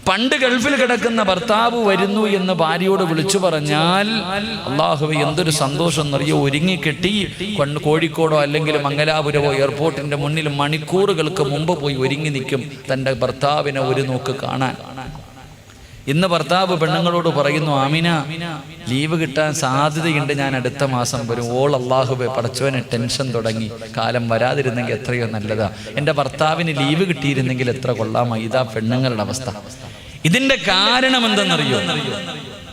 പണ്ട് ഗൾഫിൽ കിടക്കുന്ന ഭർത്താവ് വരുന്നു എന്ന് ഭാര്യയോട് വിളിച്ചു പറഞ്ഞാൽ അല്ലാഹുവേ എന്തൊരു സന്തോഷം എന്നറിയോ. ഒരുങ്ങിക്കെട്ടി കോഴിക്കോടോ അല്ലെങ്കിൽ മംഗലാപുരമോ എയർപോർട്ടിന്റെ മുന്നിൽ മണിക്കൂറുകൾക്ക് മുമ്പ് പോയി ഒരുങ്ങി നിൽക്കും തൻ്റെ ഭർത്താവിനെ ഒരു നോക്ക് കാണാൻ. ഇന്ന് ഭർത്താവ് പെണ്ണുങ്ങളോട് പറയുന്നു, ആമിന ലീവ് കിട്ടാൻ സാധ്യതയുണ്ട്, ഞാൻ അടുത്ത മാസം വരും. ഓൾ അല്ലാഹുവേ പടച്ചവന് ടെൻഷൻ തുടങ്ങി, കാലം വരാതിരുന്നെങ്കിൽ എത്രയോ നല്ലതാ, എൻ്റെ ഭർത്താവിന് ലീവ് കിട്ടിയിരുന്നെങ്കിൽ എത്ര കൊള്ളാമായി. ഇതാ പെണ്ണുങ്ങളുടെ അവസ്ഥ. ഇതിന്റെ കാരണം എന്തെന്നറിയോ?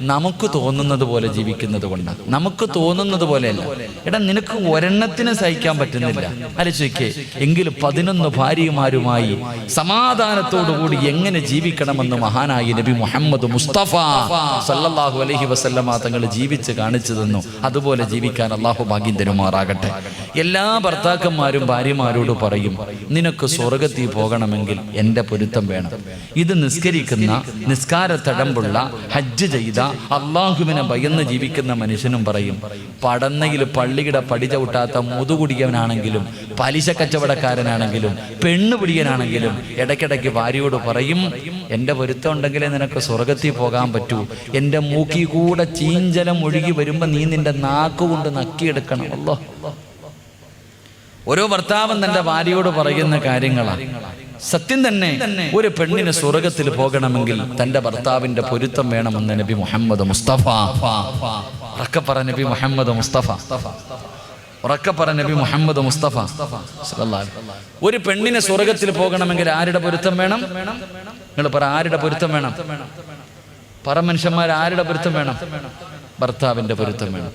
നമുക്ക് തോന്നുന്നത് പോലെ ജീവിക്കുന്നത് കൊണ്ടാണ്. നമുക്ക് തോന്നുന്നത് പോലെയല്ല. എടാ നിനക്ക് ഒരെണ്ണത്തിന് സഹിക്കാൻ പറ്റുന്നില്ല, ആലോചിക്കേ, എങ്കിലും 11 ഭാര്യമാരുമായി സമാധാനത്തോടുകൂടി എങ്ങനെ ജീവിക്കണമെന്ന് മഹാനായ നബി മുഹമ്മദ് മുസ്തഫ സല്ലല്ലാഹു അലൈഹി വസല്ലമ തങ്ങൾ ജീവിച്ച് കാണിച്ചു തന്നു. അതുപോലെ ജീവിക്കാൻ അല്ലാഹു ഭാഗ്യം തരുമാറാകട്ടെ. എല്ലാ ഭർത്താക്കന്മാരും ഭാര്യമാരോട് പറയും, നിനക്ക് സ്വർഗത്തിൽ പോകണമെങ്കിൽ എൻ്റെ പൊരുത്തം വേണം. ഇത് നിസ്കരിക്കുന്ന, നിസ്കാരത്തടമ്പുള്ള, ഹജ്ജ് ചെയ്ത, അള്ളാഹുവിനെ ഭയന്ന് ജീവിക്കുന്ന മനുഷ്യനും പറയും, പടന്നയിൽ പള്ളിയുടെ പടി ചവിട്ടാത്ത മുതുകുടിയവനാണെങ്കിലും, പലിശ കച്ചവടക്കാരനാണെങ്കിലും, പെണ്ണുപിടിയനാണെങ്കിലും ഇടയ്ക്കിടയ്ക്ക് ഭാര്യയോട് പറയും, എൻ്റെ പൊരുത്തം ഉണ്ടെങ്കിലേ നിനക്ക് സ്വർഗത്തിൽ പോകാൻ പറ്റൂ. എൻ്റെ മൂക്കി കൂടെ ചീഞ്ചലം ഒഴുകി വരുമ്പോൾ നീ നിന്റെ നാക്കുകൊണ്ട് നക്കിയെടുക്കണം. അല്ലോ, ഓരോ ഭർത്താവും തൻ്റെ ഭാര്യയോട് പറയുന്ന കാര്യങ്ങളാണ്. സത്യം തന്നെ ഒരു പെണ്ണിന് സ്വർഗത്തിൽ പോകണമെങ്കിൽ തൻ്റെ ഭർത്താവിൻ്റെ പൊരുത്തം വേണമെന്ന് നബി മുഹമ്മദ് മുസ്തഫ. ഉറക്കെ പറ നബി മുഹമ്മദ് മുസ്തഫ. ഉറക്കെ പറ നബി മുഹമ്മദ് മുസ്തഫ. ഒരു പെണ്ണിന് സ്വർഗത്തിൽ പോകണമെങ്കിൽ ആരുടെ പൊരുത്തം വേണം? നിങ്ങൾ പറ, ആരുടെ പൊരുത്തം വേണം? പറ മനുഷ്യന്മാർ, ആരുടെ പൊരുത്തം വേണം? ഭർത്താവിൻ്റെ പൊരുത്തം വേണം.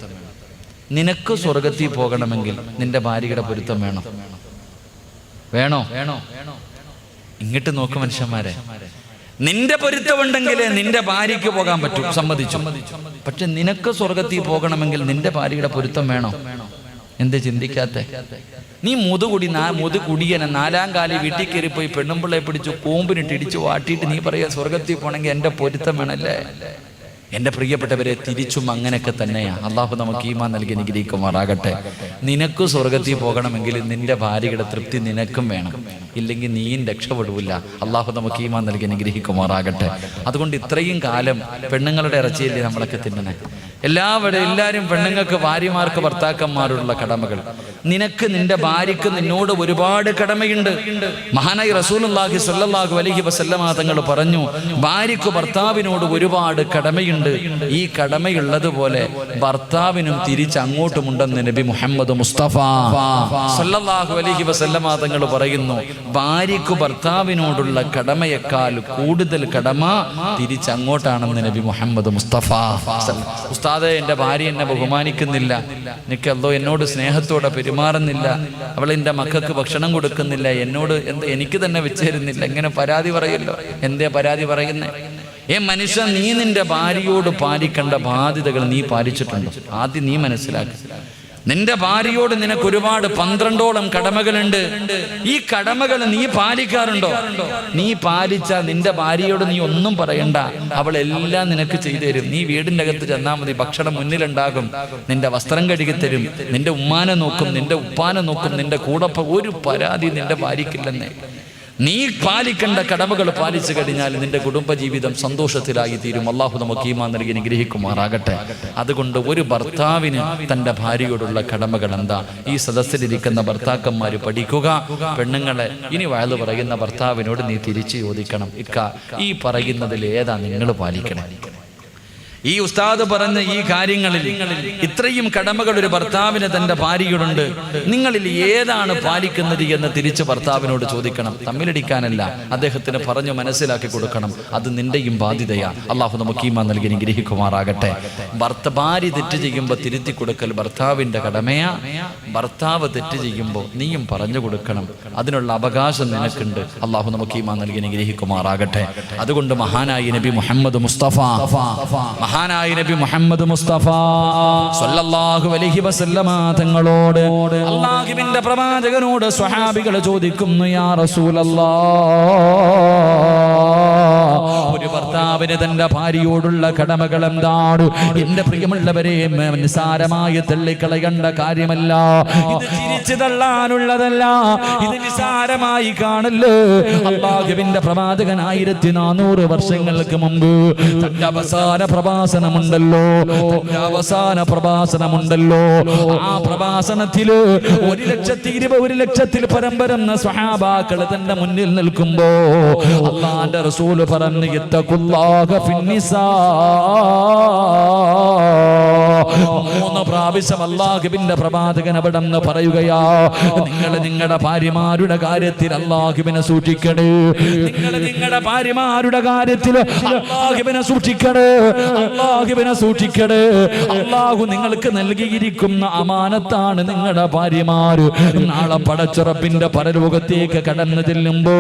നിനക്ക് സ്വർഗത്തിൽ പോകണമെങ്കിൽ നിന്റെ ഭാര്യയുടെ പൊരുത്തം വേണോ? വേണോ? ഇങ്ങോട്ട് നോക്ക് മനുഷ്യന്മാരെ, നിന്റെ പൊരുത്തമുണ്ടെങ്കിലേ നിന്റെ ഭാര്യയ്ക്ക് പോകാൻ പറ്റും, സമ്മതിച്ചു. പക്ഷെ നിനക്ക് സ്വർഗത്തിൽ പോകണമെങ്കിൽ നിന്റെ ഭാര്യയുടെ പൊരുത്തം വേണോ? എന്ത് ചിന്തിക്കാത്ത? നീ മുതുകുടിയനെ 4ാം കാലി വീട്ടിൽ കയറിപ്പോയി പെണ്ണുമ്പിള്ളയെ പിടിച്ചു കൂമ്പിനിട്ട് ഇടിച്ചു വാട്ടിയിട്ട് നീ പറയാ സ്വർഗത്തിൽ പോകണമെങ്കിൽ എൻ്റെ പൊരുത്തം വേണമല്ലേ? എൻ്റെ പ്രിയപ്പെട്ടവരെ, തിരിച്ചും അങ്ങനെയൊക്കെ തന്നെയാണ്. അള്ളാഹു നമുക്ക് ഈമാൻ നൽകി അനുഗ്രഹിക്കുമാറാകട്ടെ. നിനക്ക് സ്വർഗത്തിൽ പോകണമെങ്കിൽ നിന്റെ ഭാര്യയുടെ തൃപ്തി നിനക്കും വേണം, ഇല്ലെങ്കിൽ നീയും രക്ഷപ്പെടില്ല. അള്ളാഹു നമുക്ക് ഈമാൻ നൽകി അനുഗ്രഹിക്കുമാറാകട്ടെ. അതുകൊണ്ട് ഇത്രയും കാലം പെണ്ണുങ്ങളുടെ ഇറച്ചിയല്ലേ നമ്മളൊക്കെ തിന്നണേ. എല്ലാവരും പെണ്ണുങ്ങൾക്ക്, ഭാര്യമാർക്ക് ഭർത്താക്കന്മാരോടുള്ള കടമകൾ. നിനക്ക് നിന്റെ ഭാര്യയ്ക്ക് നിന്നോട് ഒരുപാട് കടമയുണ്ട്. മഹാനായി റസൂലുള്ളാഹി സ്വല്ലല്ലാഹു അലൈഹി വസല്ലമ തങ്ങൾ പറഞ്ഞു, ഭാര്യയ്ക്ക് ഭർത്താവിനോട് ഒരുപാട് കടമയുണ്ട്. ഈ കടമയുള്ളതുപോലെ ഭർത്താവിനും തിരിച്ചങ്ങോട്ടുമുണ്ടെന്ന് നബി മുഹമ്മദ് മുസ്തഫ സ്വല്ലല്ലാഹു അലൈഹി വസല്ലമ തങ്ങൾ പറയുന്നു, ഭാര്യയ്ക്ക് ഭർത്താവിനോടുള്ള കടമയേക്കാൾ കൂടുതൽ കടമ തിരിച്ചങ്ങോട്ടാണെന്ന് നബി മുഹമ്മദ് മുസ്തഫ. ഉസ്താദേ, എൻ്റെ ഭാര്യ എന്നെ ബഹുമാനിക്കുന്നില്ല, എനിക്ക് അല്ലോ എന്നോട് സ്നേഹത്തോടെ പെരുമാറുന്നില്ല, അവൾ എൻ്റെ മക്കൾക്ക് ഭക്ഷണം കൊടുക്കുന്നില്ല, എന്നോട് എനിക്ക് തന്നെ വെച്ചേരുന്നില്ല, ഇങ്ങനെ പരാതി പറയല്ലോ. എന്തേ പരാതി പറയുന്നേ? മനുഷ്യ, നീ നിന്റെ ഭാര്യയോട് പാലിക്കേണ്ട ബാധ്യതകൾ നീ പാലിച്ചിട്ടുണ്ടോ? ആദ്യം നീ മനസ്സിലാക്കി. നിന്റെ ഭാര്യയോട് നിനക്ക് ഒരുപാട് 12ഓളം കടമകളുണ്ട്. ഈ കടമകൾ നീ പാലിക്കാറുണ്ടോ? നീ പാലിച്ചാൽ നിന്റെ ഭാര്യയോട് നീ ഒന്നും പറയണ്ട, അവൾ എല്ലാം നിനക്ക് ചെയ്തു തരും. നീ വീടിൻ്റെ അകത്ത് ചെന്നാൽ മതി, ഭക്ഷണം മുന്നിലുണ്ടാകും, നിന്റെ വസ്ത്രം കഴുകിത്തരും, നിന്റെ ഉമ്മാനെ നോക്കും, നിന്റെ ഉപ്പാനെ നോക്കും, നിന്റെ കൂടെ ഒരു പരാതി നിന്റെ ഭാര്യയ്ക്കില്ലെന്നേ. നീ പാലിക്കേണ്ട കടമകൾ പാലിച്ചു കഴിഞ്ഞാൽ നിന്റെ കുടുംബജീവിതം സന്തോഷത്തിലായി തീരും. അള്ളാഹു നമുക്ക് ഈമാൻ നൽകി അനുഗ്രഹിക്കുമാറാകട്ടെ. അതുകൊണ്ട് ഒരു ഭർത്താവിന് തൻ്റെ ഭാര്യയോടുള്ള കടമകൾ എന്താ? ഈ സദസ്സിലിരിക്കുന്ന ഭർത്താക്കന്മാർ പഠിക്കുക. പെണ്ണുങ്ങളെ, ഇനി വയലു പറയുന്ന ഭർത്താവിനോട് നീ തിരിച്ചു ചോദിക്കണം, ഇക്ക ഈ പറയുന്നതിൽ ഏതാ നിങ്ങൾ പാലിക്കണേ? ഈ ഉസ്താദ് പറഞ്ഞ ഈ കാര്യങ്ങളിൽ ഇത്രയും കടമകൾ ഒരു ഭർത്താവിന് തന്റെ ഭാര്യയോടുണ്ട്, നിങ്ങളിൽ ഏതാണ് പാലിക്കുന്നത് എന്ന് തിരിച്ച് ഭർത്താവിനോട് ചോദിക്കണം. തമ്മിലടിക്കാനല്ല, അദ്ദേഹത്തിന് പറഞ്ഞു മനസ്സിലാക്കി കൊടുക്കണം. അത് നിന്റെയും ബാധ്യതയാ. അള്ളാഹു നമുക്ക് ഈമാൻ നൽകി അനുഗ്രഹിക്കുമാറാകട്ടെ. ഭാര്യ തെറ്റ് ചെയ്യുമ്പോൾ തിരുത്തി കൊടുക്കൽ ഭർത്താവിന്റെ കടമയാ. ഭർത്താവ് തെറ്റ് ചെയ്യുമ്പോൾ നീയും പറഞ്ഞു കൊടുക്കണം, അതിനുള്ള അവകാശം നിനക്കുണ്ട്. അള്ളാഹു നമുക്ക് ഈമാൻ നൽകി അനുഗ്രഹിക്കുമാറാകട്ടെ. അതുകൊണ്ട് മഹാനായ നബി മുഹമ്മദ് മുസ്തഫ സ്വല്ലല്ലാഹു അലൈഹി വസല്ലമ തങ്ങളോട് അല്ലാഹുവിന്റെ പ്രവാചകനോട് സ്വഹാബികൾ ചോദിക്കുന്നു, യാ റസൂലല്ലാഹ്, ഒരു ഭർത്താവ് ഭർത്താവിന് തന്റെ ഭാര്യയോടുള്ള കടമകൾ എന്താണ്? എന്റെ പ്രിയമുള്ളവരെ, നിസാരമായി തള്ളിക്കളയേണ്ട കാര്യമല്ല. ഇത് ചിരിച്ചു തള്ളാനുള്ളതല്ല, ഇത് നിസാരമായി കാണല്ലോ. അല്ലാഹുവിന്റെ പ്രവാചകൻ 1400 വർഷങ്ങൾക്ക് മുമ്പ് തന്റെ അവസാന പ്രഭാഷണമുണ്ടല്ലോ, ആ പ്രഭാഷണത്തില് 1,20,000 പരം വരുന്ന സ്വഹാബാക്കൾ തന്റെ മുന്നിൽ നിൽക്കുമ്പോ അല്ലാഹുവിന്റെ റസൂൽ പറഞ്ഞു, ഇത്തഖുല്ലാഹ ഫിന്നിസാ. 3 പ്രാവശ്യം അല്ലാഹുവിന്റെ പ്രവാചകൻ അവിടെ നിന്ന് പറയുകയാ, നിങ്ങൾ നിങ്ങളുടെ ഭാര്യമാരുടെ കാര്യത്തിൽ അല്ലാഹുവിനെ സൂക്ഷിക്കണേ, നിങ്ങൾ നിങ്ങളുടെ ഭാര്യമാരുടെ കാര്യത്തിൽ അല്ലാഹുവിനെ സൂക്ഷിക്കണേ, അല്ലാഹുവിനെ സൂക്ഷിക്കണേ. അല്ലാഹു നിങ്ങൾക്ക് നൽകിയിരിക്കുന്ന അമാനത്താണ് നിങ്ങളുടെ ഭാര്യമാര്. നാളെ പടച്ചുറപ്പിന്റെ പരലോകത്തേക്ക് കടന്നു ചെല്ലുമ്പോ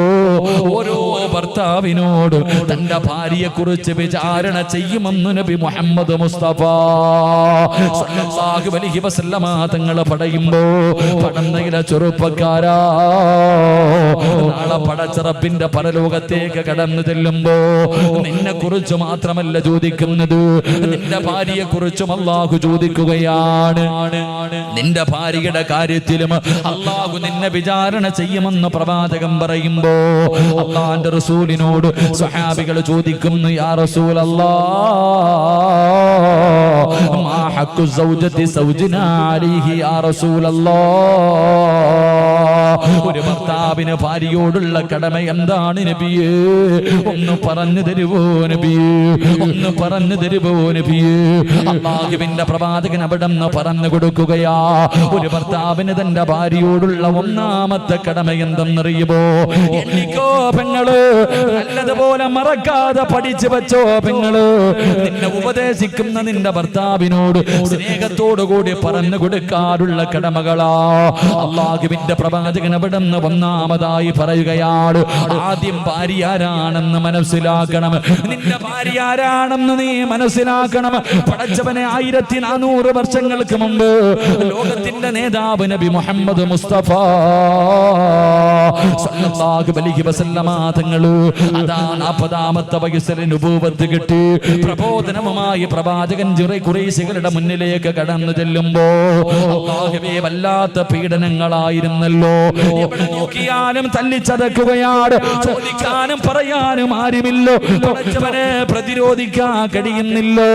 ഓരോ ഭർത്താവിനോട് തന്റെ ഭാര്യയെ കുറിച്ച് വിചാരണ ചെയ്യുമെന്ന് നബി മുഹമ്മദ് മുസ്തഫ സല്ലല്ലാഹു അലൈഹി വസല്ലമ തങ്ങൾ പറയുമ്പോ, പടന്നയിലെ ചെറുപ്പക്കാരാ, നാളെ പടച്ചുറപ്പിന്റെ പരലോകത്തേക്ക് കടന്നു ചെല്ലുമ്പോ നിന്നെ കുറിച്ച് മാത്രമല്ല ചോദിക്കുന്നത്, നിന്റെ ഭാര്യയെ കുറിച്ചും അല്ലാഹു ചോദിക്കുകയാണ്. നിന്റെ ഭാര്യയുടെ കാര്യത്തിലും അല്ലാഹു നിന്നെ വിചാരണ ചെയ്യുമെന്ന് പ്രവാചകൻ പറയുമ്പോ അല്ലാഹുവിന്റെ റസൂലിനോട് സ്വഹാബികൾ ചോദിക്കുന്നു, യാ റസൂലല്ലാഹ്, മാ ഹഖ്ഖു സൗജതി സൗജിനാ അലൈഹി യാ റസൂലല്ലാഹ്. ഒരു ഭർത്താവിന് ഭാര്യയോടുള്ള കടമ എന്താണ് നബിയേ? ഒന്ന് പറഞ്ഞു തരുവോ നബിയേ? ഒന്ന് പറഞ്ഞു തരുവോ നബിയേ? അല്ലാഹുവിന്റെ പ്രവാചകൻ അവിടെ നിന്ന് പറഞ്ഞു കൊടുക്കുകയാ, ഒരു ഭർത്താവിന് തന്റെ ഭാര്യയോടുള്ള ഒന്നാമത്തെ കടമ എന്തെന്നറിയുമോ? എണ്ണിക്കോ പെങ്ങള്, നല്ലതുപോലെ മറക്കാതെ പഠിച്ചു വെച്ചോ പെങ്ങള്. നിന്നെ ഉപദേശിക്കുന്ന നിന്റെ ഭർത്താവിനോട് സ്നേഹത്തോടുകൂടി പറഞ്ഞു കൊടുക്കാറുള്ള കടമകളാ അല്ലാഹുവിന്റെ പ്രവാചകൻ അവിടെ നിന്ന് ഒന്നാമതായി പറയുകയാണ്. ആദ്യം ഭാര്യ ആരാണെന്ന് മനസ്സിലാക്കണം, നിന്റെ ഭാര്യ ആരാണെന്ന് നീ മനസ്സിലാക്കണം. പടച്ചവനെ 1400 വർഷങ്ങൾക്ക് മുമ്പ് ലോകത്തിന്റെ നേതാവ് നബി മുഹമ്മദ് മുസ്തഫ സല്ലല്ലാഹു അലൈഹി വസല്ലമ തങ്ങൾ അതാ 40ാമത്തെ വയസ്സിൽ നുബൂവത്ത് കിട്ടി പ്രബോധനവുമായി പ്രവാചകൻ ഖുറൈശികളുടെ മുന്നിലേക്ക് കടന്നു ചെല്ലുമ്പോ അല്ലാഹുവേ, വല്ലാത്ത പീഡനങ്ങളായിരുന്നല്ലോ. എവിടെ നോക്കിയാലും തല്ലിച്ചതക്കുകയാണ്, ചോദിക്കാനും പറയാനും ആരുമില്ലോ, പടച്ചവനെ പ്രതിരോധിക്കാൻ കഴിയുന്നില്ലോ.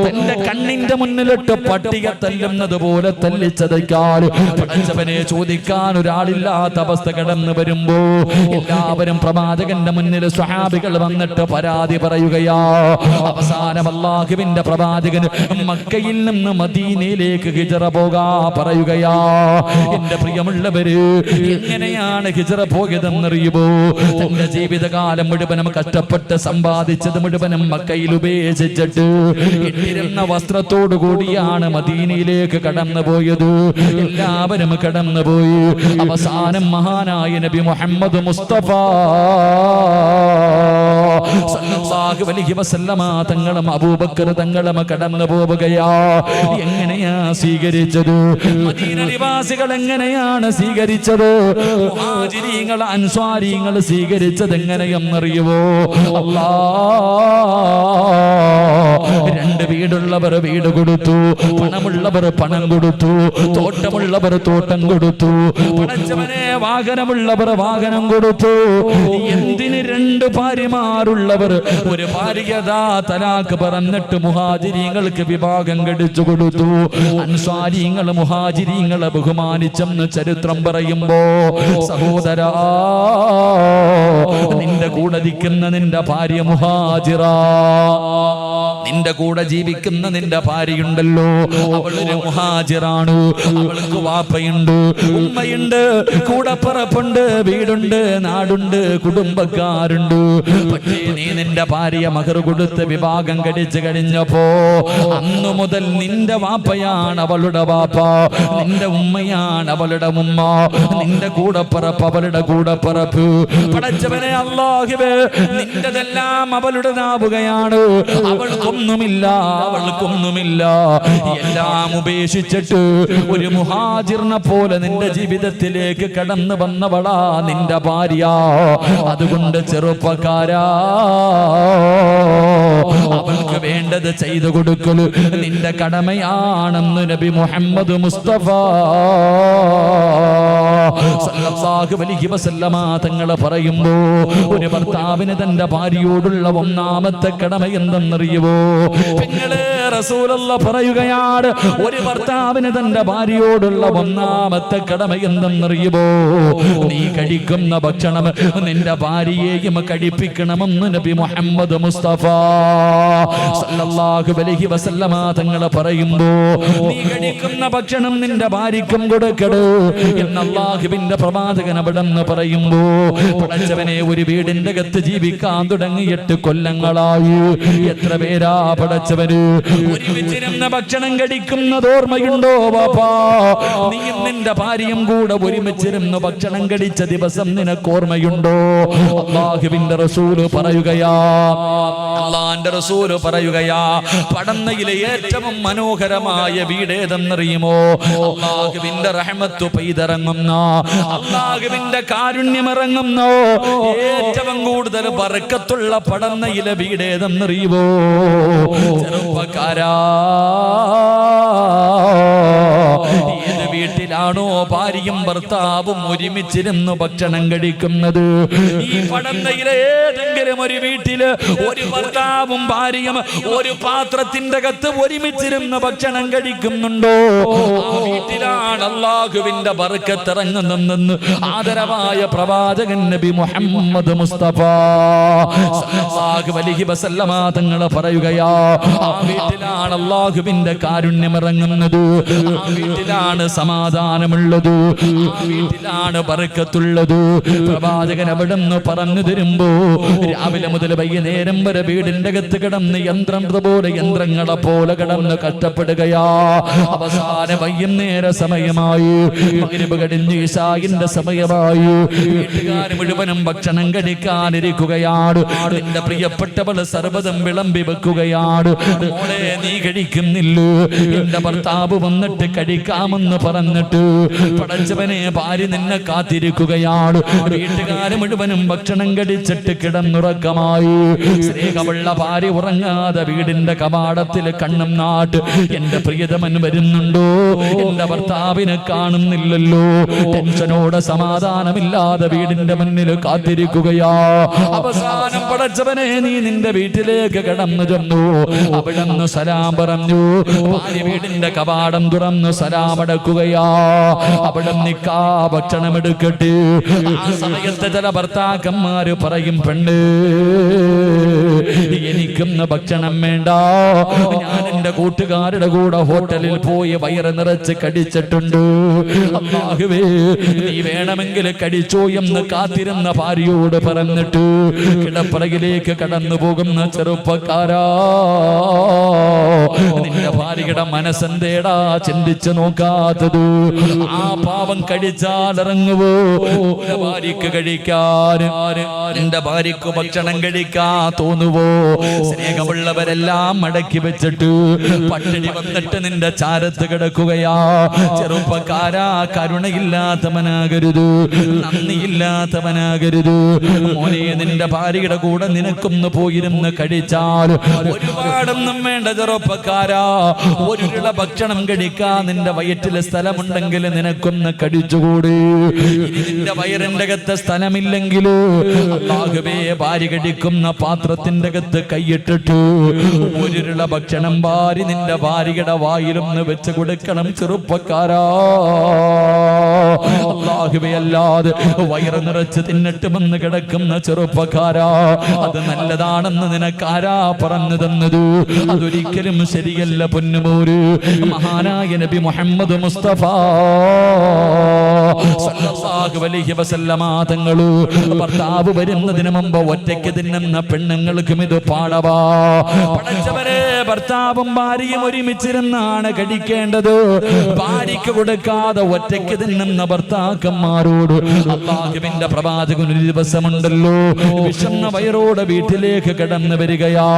തന്റെ കണ്ണിന്റെ മുന്നിലിട്ട് പട്ടിക തല്ലുന്നത് പോലെ തല്ലിച്ചതയ്ക്കാൻ പടച്ചവനെ ചോദിക്കാൻ ഒരാളില്ലാത്ത അവസ്ഥ കടന്നു വരുമ്പോ എല്ലാവരും പ്രവാചകന്റെ മുന്നിൽ സ്വഹാബികൾ വന്നിട്ട് പരാതി പറയുകയാ. അവസാനം അല്ലാഹുവിന്റെ പ്രവാചകൻ മക്കയിൽ നിന്ന് മദീനയിലേക്ക് ഹിജ്റ പോകാ പറയുകയാ. എന്റെ പ്രിയമുള്ളവര്, എങ്ങനെയാണ് ഹിജ്റ പോയതെന്നറിയുമോ? തന്റെ ജീവിതകാലം മുഴുവനും കഷ്ടപ്പെട്ട് സമ്പാദിച്ചത് മുഴുവനും മക്കയിൽ ഉപേക്ഷിച്ചിട്ട് ഇട്ടിരുന്ന വസ്ത്രത്തോടു കൂടിയാണ് മദീനയിലേക്ക് കടന്നുപോയത്. എല്ലാവരും കടന്നുപോയി. അവസാനം മഹാനായ നബി മുഹമ്മദ് മുസ്തഫ സല്ലല്ലാഹു അലൈഹി വസല്ലമ തങ്ങളും അബൂബക്കർ തങ്ങളും കടന്നു പോവുകയാ. എങ്ങനെയാ സ്വീകരിച്ചത്? മദീന നിവാസികൾ എങ്ങനെയാണ് സ്വീകരിച്ചത്? മുഹാജിരീങ്ങൾ അൻസ്വാരീങ്ങൾ സ്വീകരിച്ചത് എങ്ങനെയെന്നറിയുവോ? രണ്ട് വീടുള്ളവർ വീട് കൊടുത്തു, പണമുള്ളവർ പണം കൊടുത്ു, തോട്ടമുള്ളവർ തോട്ടം കൊടുത്തു, പടച്ചവനെ വാഹനമുള്ളവർ വാഹനം കൊടുത്തു. എന്തിന് 2 ഭാര്യമാരുള്ളവർ ഒരു ഭാര്യതാ തലാക്ക് പറഞ്ഞിട്ട് മുഹാജിരീങ്ങൾക്ക് വിഭാഗം കഴിച്ചു കൊടുത്തു. അൻസ്വാരീങ്ങൾ മുഹാജിരീങ്ങളെ ബഹുമാനിച്ചെന്ന് ചരിത്രം പറയുമ്പോ, സഹോദരാ, നിന്റെ കൂടെ നിൽക്കുന്ന നിന്റെ ഭാര്യ മുഹാജിറ, നിന്റെ കൂടെ ജീവിക്കുന്ന നിന്റെ ഭാര്യയുണ്ടല്ലോ, അവളൊരു മുഹാജിറാണ്. അവൾക്ക് വാപ്പയുണ്ട്, ഉമ്മയുണ്ട്, കൂടപ്പറപ്പുണ്ട്, വീടുണ്ട്, നാടുണ്ട്, കുടുംബക്കാരുണ്ട്. പക്ഷേ നീ നിന്റെ ഭാര്യ മഹർ കൊടുത്ത് വിഭാഗം കഴിച്ചു കഴിഞ്ഞപ്പോ അന്നു മുതൽ നിന്റെ വാപ്പയാണ് അവളുടെ വാപ്പ, നിന്റെ ഉമ്മയാണ് അവളുടെ ഉമ്മ, നിന്റെ കൂടപ്പറപ്പ് അവളുടെ കൂടപ്പറപ്പ്. പടച്ചവനെ അല്ലാഹുവേ, നിന്റെതെല്ലാം അവളുടേതാവുകയാണ്. അവൾക്കൊന്നുമില്ല, അവൾക്കൊന്നുമില്ല. എല്ലാം ഉപേക്ഷിച്ചിട്ട് ഒരു മുഹാജിറിനെ പോലെ നിന്റെ ജീവിതത്തിലേക്ക് കടന്നു വന്നവളാ നിന്റെ ഭാര്യ. അതുകൊണ്ട് ചെറുപ്പക്കാരാ, വേണ്ടത് ചെയ്തു കൊടുക്കല് നിന്റെ കടമയാണെന്ന് നബി മുഹമ്മദ് മുസ്തഫ സല്ലല്ലാഹു അലൈഹി വസല്ലമ തങ്ങൾ പറയുമ്പോ ഒരു ഭർത്താവിന് തന്റെ ഭാര്യയോടുള്ള ഒന്നാമത്തെ കടമ എന്തെന്നറിയുമോ? പെങ്ങളെ, റസൂലുള്ളാഹി പറയുകയാണ്, ഒരു ഭർത്താവിന് തന്റെ ഭാര്യയോടുള്ള ഒന്നാമത്തെ കടമ എന്തെന്നറിയുമോ? നീ കഴിക്കുന്ന ഭക്ഷണം നിന്റെ ഭാര്യയെയും കഴിപ്പിക്കണമെന്ന് നബി മുഹമ്മദ് മുസ്തഫ സല്ലല്ലാഹു അലൈഹി വസല്ലമ തങ്ങൾ പറയുമ്പോ നീ കഴിക്കുന്ന ഭക്ഷണം നിന്റെ ഭാര്യയ്ക്കും കൊടുക്കട് എന്ന് അല്ലാഹുവിന്റെ പ്രവാചകൻ അവിടെന്ന് പറയുമ്പോ, പടച്ചവനെ, ഒരു വീടിന്റെ അകത്ത് ജീവിക്കാൻ തുടങ്ങി 8 കൊല്ലങ്ങളായി. എത്ര പേരാ പടച്ചവന് ഒരുമിച്ചിരുന്ന ഭക്ഷണം കഴിക്കുന്നത് ഓർമ്മയുണ്ടോ വാപ്പാ? നീയും നിന്റെ ഭാര്യയും കൂടെ ഒരുമിച്ചിരുന്ന് ഭക്ഷണം കഴിച്ച ദിവസം നിനക്ക് ഓർമ്മയുണ്ടോ? അല്ലാഹുവിന്റെ റസൂല് പറയുകയാ, അല്ലാഹുവിന്റെ റസൂല് പറയുകയാ, പടന്നയിലെ ഏറ്റവും മനോഹരമായ വീട് ഏതെന്നറിയുമോ? അല്ലാഹുവിന്റെ റഹ്മത്ത് പെയ്തിറങ്ങുന്ന, അല്ലാഹുവിന്റെ കാരുണ്യം ഇറങ്ങുന്ന, ഏറ്റവും കൂടുതൽ ബർക്കത്തുള്ള പടന്നയിലെ വീട് ഏതെന്നറിയുമോ? ചെറുപ്പക്കാരാ, ഏത് വീട്ടിലാണോ ഭാര്യയും ഭർത്താവും ഒരുമിച്ചിരുന്ന് ഭക്ഷണം കഴിക്കുന്നത്, ഈ പടന്നയിലെ ഏതെങ്കിലും ഒരു വീട്ടില് ഒരു ഭർത്താവും ഭാര്യയും ഒരു പാത്രത്തിന്റെ അകത്ത് ഒരുമിച്ചിരുന്ന് ഭക്ഷണം കഴിക്കുന്നുണ്ടോ? ആ വീട്ടിലാണ് അല്ലാഹുവിന്റെ ബർക്കത്ത് ഇറങ്ങുന്നെന്ന് ആദരവായ പ്രവാചകൻ നബി മുഹമ്മദ് മുസ്തഫ സല്ലല്ലാഹു അലൈഹി വസല്ലമ തങ്ങൾ പറയുകയാ, ആ വീട്ടിലാണ് അല്ലാഹുവിന്റെ കാരുണ്യം ഇറങ്ങുന്നത്, ആ വീട്ടിലാണ് സമാധാനമുള്ളത്, ആ വീട്ടിലാണ് ബർക്കത്തുള്ളത്. പ്രവാചകൻ അവിടുന്ന് പറഞ്ഞു തരുമ്പോ രാവിലെ മുതൽ വൈകുന്നേരം വരെ വീടിന്റെ അകത്ത് കിടന്ന് യന്ത്രങ്ങളെ പോലെ കിടന്ന് കഷ്ടപ്പെടുകയാ. അവസാന വൈകുന്നേര സമയമായി, മഗ്‌രിബ് കഴിഞ്ഞ് ഇശാഇന്റെ സമയമായി, വീട്ടുകാർ മുഴുവനും ഭക്ഷണം കഴിക്കാനിരിക്കുകയാണ്. നിന്റെ പ്രിയപ്പെട്ടവൾ സർവ്വതും വിളമ്പി വെക്കുകയാണ്. മോളെ, നീ കഴിക്കുന്നില്ലു, എന്റെ ഭർത്താവ് വന്നിട്ട് കഴിക്കാമെന്ന് പറഞ്ഞിട്ട് പടച്ചവനെ, ഭാര്യ നിന്നെ കാത്തിരിക്കുകയാണ്. വീട്ടുകാര് മുഴുവനും ഭക്ഷണം കഴിച്ചിട്ട് കിടന്നുറക്കമായി. സ്നേഹമുള്ള ഭാര്യ ഉറങ്ങാതെ വീടിന്റെ കവാടത്തിൽ കണ്ണും നാട്ട്, എന്റെ പ്രിയതമൻ വരുന്നുണ്ടോ, എന്റെ ഭർത്താവിനെ കാണുന്നില്ലല്ലോ. ടെൻഷനോടെ സമാധാനമില്ലാതെ വീടിന്റെ മുന്നിൽ കാത്തിരിക്കുകയാ. അവസാനം പടച്ചവനെ, നീ നിന്റെ വീട്ടിലേക്ക് കടന്നു ചെന്നു, അവിടുന്ന് സലാം പറഞ്ഞു. ഭാര്യ വീടിന്റെ കവാടം തുറന്നു സലാം അടക്കുകയാ. അവിടെ നിക്കാ ഭക്ഷണം എടുക്കട്ടെ. ആ സമയത്ത് ചില ഭർത്താക്കന്മാര് പറയും, പെണ്ണ്, എനിക്കൊന്ന് ഭക്ഷണം വേണ്ട, ഞാൻ എന്റെ കൂട്ടുകാരുടെ കൂടെ ഹോട്ടലിൽ പോയി വയറ് നിറച്ച് കടിച്ചിട്ടുണ്ട്. അല്ലാഹുവേ, നീ വേണമെങ്കിൽ കടിച്ചോ എന്ന് കാത്തിരുന്ന ഭാര്യയോട് പറഞ്ഞിട്ട് കിടപ്പറയിലേക്ക് കടന്നു പോകുന്ന ചെറുപ്പക്കാരാ, നിന്റെ ഭാര്യയുടെ മനസ്സെന്തേടാ ചിന്തിച്ചു നോക്കാത്തത്? ആ പാവം കഴിച്ചാൽ ഇറങ്ങുവോ ഭാര്യക്ക് കഴിക്കാൻ? നിന്റെ ഭാര്യക്ക് ഭക്ഷണം കഴിക്കാൻ തോന്നുവോ? സ്നേഹമുള്ളവരെല്ലാം മടക്കി വെച്ചിട്ട് പട്ടിണി വന്നിട്ട് നിന്റെ ചാരത്ത് കിടക്കുകയാ. ചെറുപ്പക്കാരാ, കരുണയില്ലാത്തവനാകരുത്, നന്ദിയില്ലാത്തവനാകരുത്. മോനെ, നിന്റെ ഭാര്യയുടെ കൂടെ നിനക്കൊന്ന് പോയിരുന്ന് കഴിച്ചാൽ ഒരുപാടൊന്നും വേണ്ട ചെറുപ്പക്കാരാ. ഒരു ഇള ഭക്ഷണം കഴിക്കാൻ നിന്റെ വയറ്റിലെ സ്ഥലമുണ്ടെങ്കിൽ നിനക്കൊന്ന് കടിച്ചുകൂടി. നിന്റെ വയറിന്റെ അകത്ത് സ്ഥലമില്ലെങ്കിലോ അല്ലാഹുവേ, ഭാര്യ കഴിക്കുന്ന പാത്രത്തിന്റെ അകത്ത് കൈയിട്ടിട്ട് ഒരിള ഭക്ഷണം ഭാര്യ നിന്റെ ഭാര്യയുടെ വായിലൊന്ന് വെച്ച് കൊടുക്കണം ചെറുപ്പക്കാരാ. അല്ലാഹുവേ, അല്ലാതെ വയറ് നിറച്ച് തിന്നിട്ട് വന്ന് കിടക്കുന്ന ചെറുപ്പക്കാരാ, അത് നല്ലതാണെന്ന് നിനക്കാരാ പറഞ്ഞു തന്നത്? അതൊരിക്കലും ശരിയല്ല പൊന്നുമോര്. മഹാനായ നബി മുഹമ്മദ് മുസ്തഫ സല്ലല്ലാഹു അലൈഹി വസല്ലമ തങ്ങള് ഭർത്താവ് വരുന്നതിന് മുമ്പ് ഒറ്റയ്ക്ക് തിന്നുന്ന പെണ്ണുങ്ങൾക്കും ഇത് പാടവാ. പടച്ചവരെ, ഭർത്താവും ഭാര്യയും ഒരുമിച്ചിരുന്നാണ് കഴിക്കേണ്ടത്. ഭാര്യയ്ക്ക് കൊടുക്കാതെ ഒറ്റയ്ക്ക് തിന്നുന്ന ഭർത്താക്കന്മാരോട് അല്ലാഹുവിന്റെ പ്രവാചകൻ ഒരു ദിവസമുണ്ടല്ലോ, വിശന്ന വയറോടെ വീട്ടിലേക്ക് കടന്നു വരികയാ.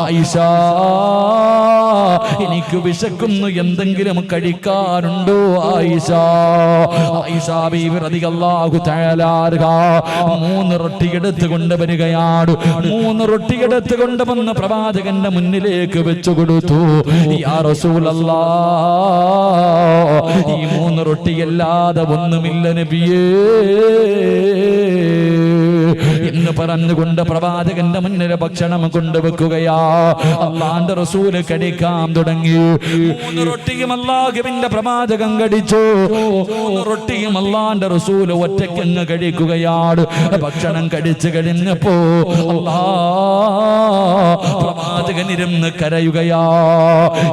ആയിഷ, എനിക്ക് വിശക്കുന്നു, എന്തെങ്കിലും കഴിക്കാനുണ്ടോ? ആയിഷ ആയിഷാ ബീവി റളിയല്ലാഹു തആല അൻഹ 3 റൊട്ടി എടുത്ത് കൊണ്ടുവരികയാണ്. 3 റൊട്ടി എടുത്ത് കൊണ്ടുവന്ന് പ്രവാചകന്റെ മുന്നിലേക്ക് വെച്ചു കൊടുത്തു. യാ റസൂലല്ലാഹ്, ഈ 3 റൊട്ടിയല്ലാതെ ഒന്നുമില്ല നബിയേ എന്ന് പറഞ്ഞുകൊണ്ട് പ്രവാചകന്റെ മുന്നിൽ ഭക്ഷണം കൊണ്ടുവെക്കുകയാ. അല്ലാഹുവിന്റെ റസൂല് കടിക്കാൻ തുടങ്ങി. 3 റൊട്ടിയും അല്ലാഹുവിന്റെ പ്രവാചകൻ കടിച്ചു. 3 റൊട്ടിയും അല്ലാഹുവിന്റെ റസൂല് ഒറ്റയ്ക്കങ്ങ് കഴിക്കുകയാണ്. ഭക്ഷണം കടിച്ചു കഴിഞ്ഞപ്പോ പ്രവാചകൻ ഇരുന്ന് കരയുകയാ.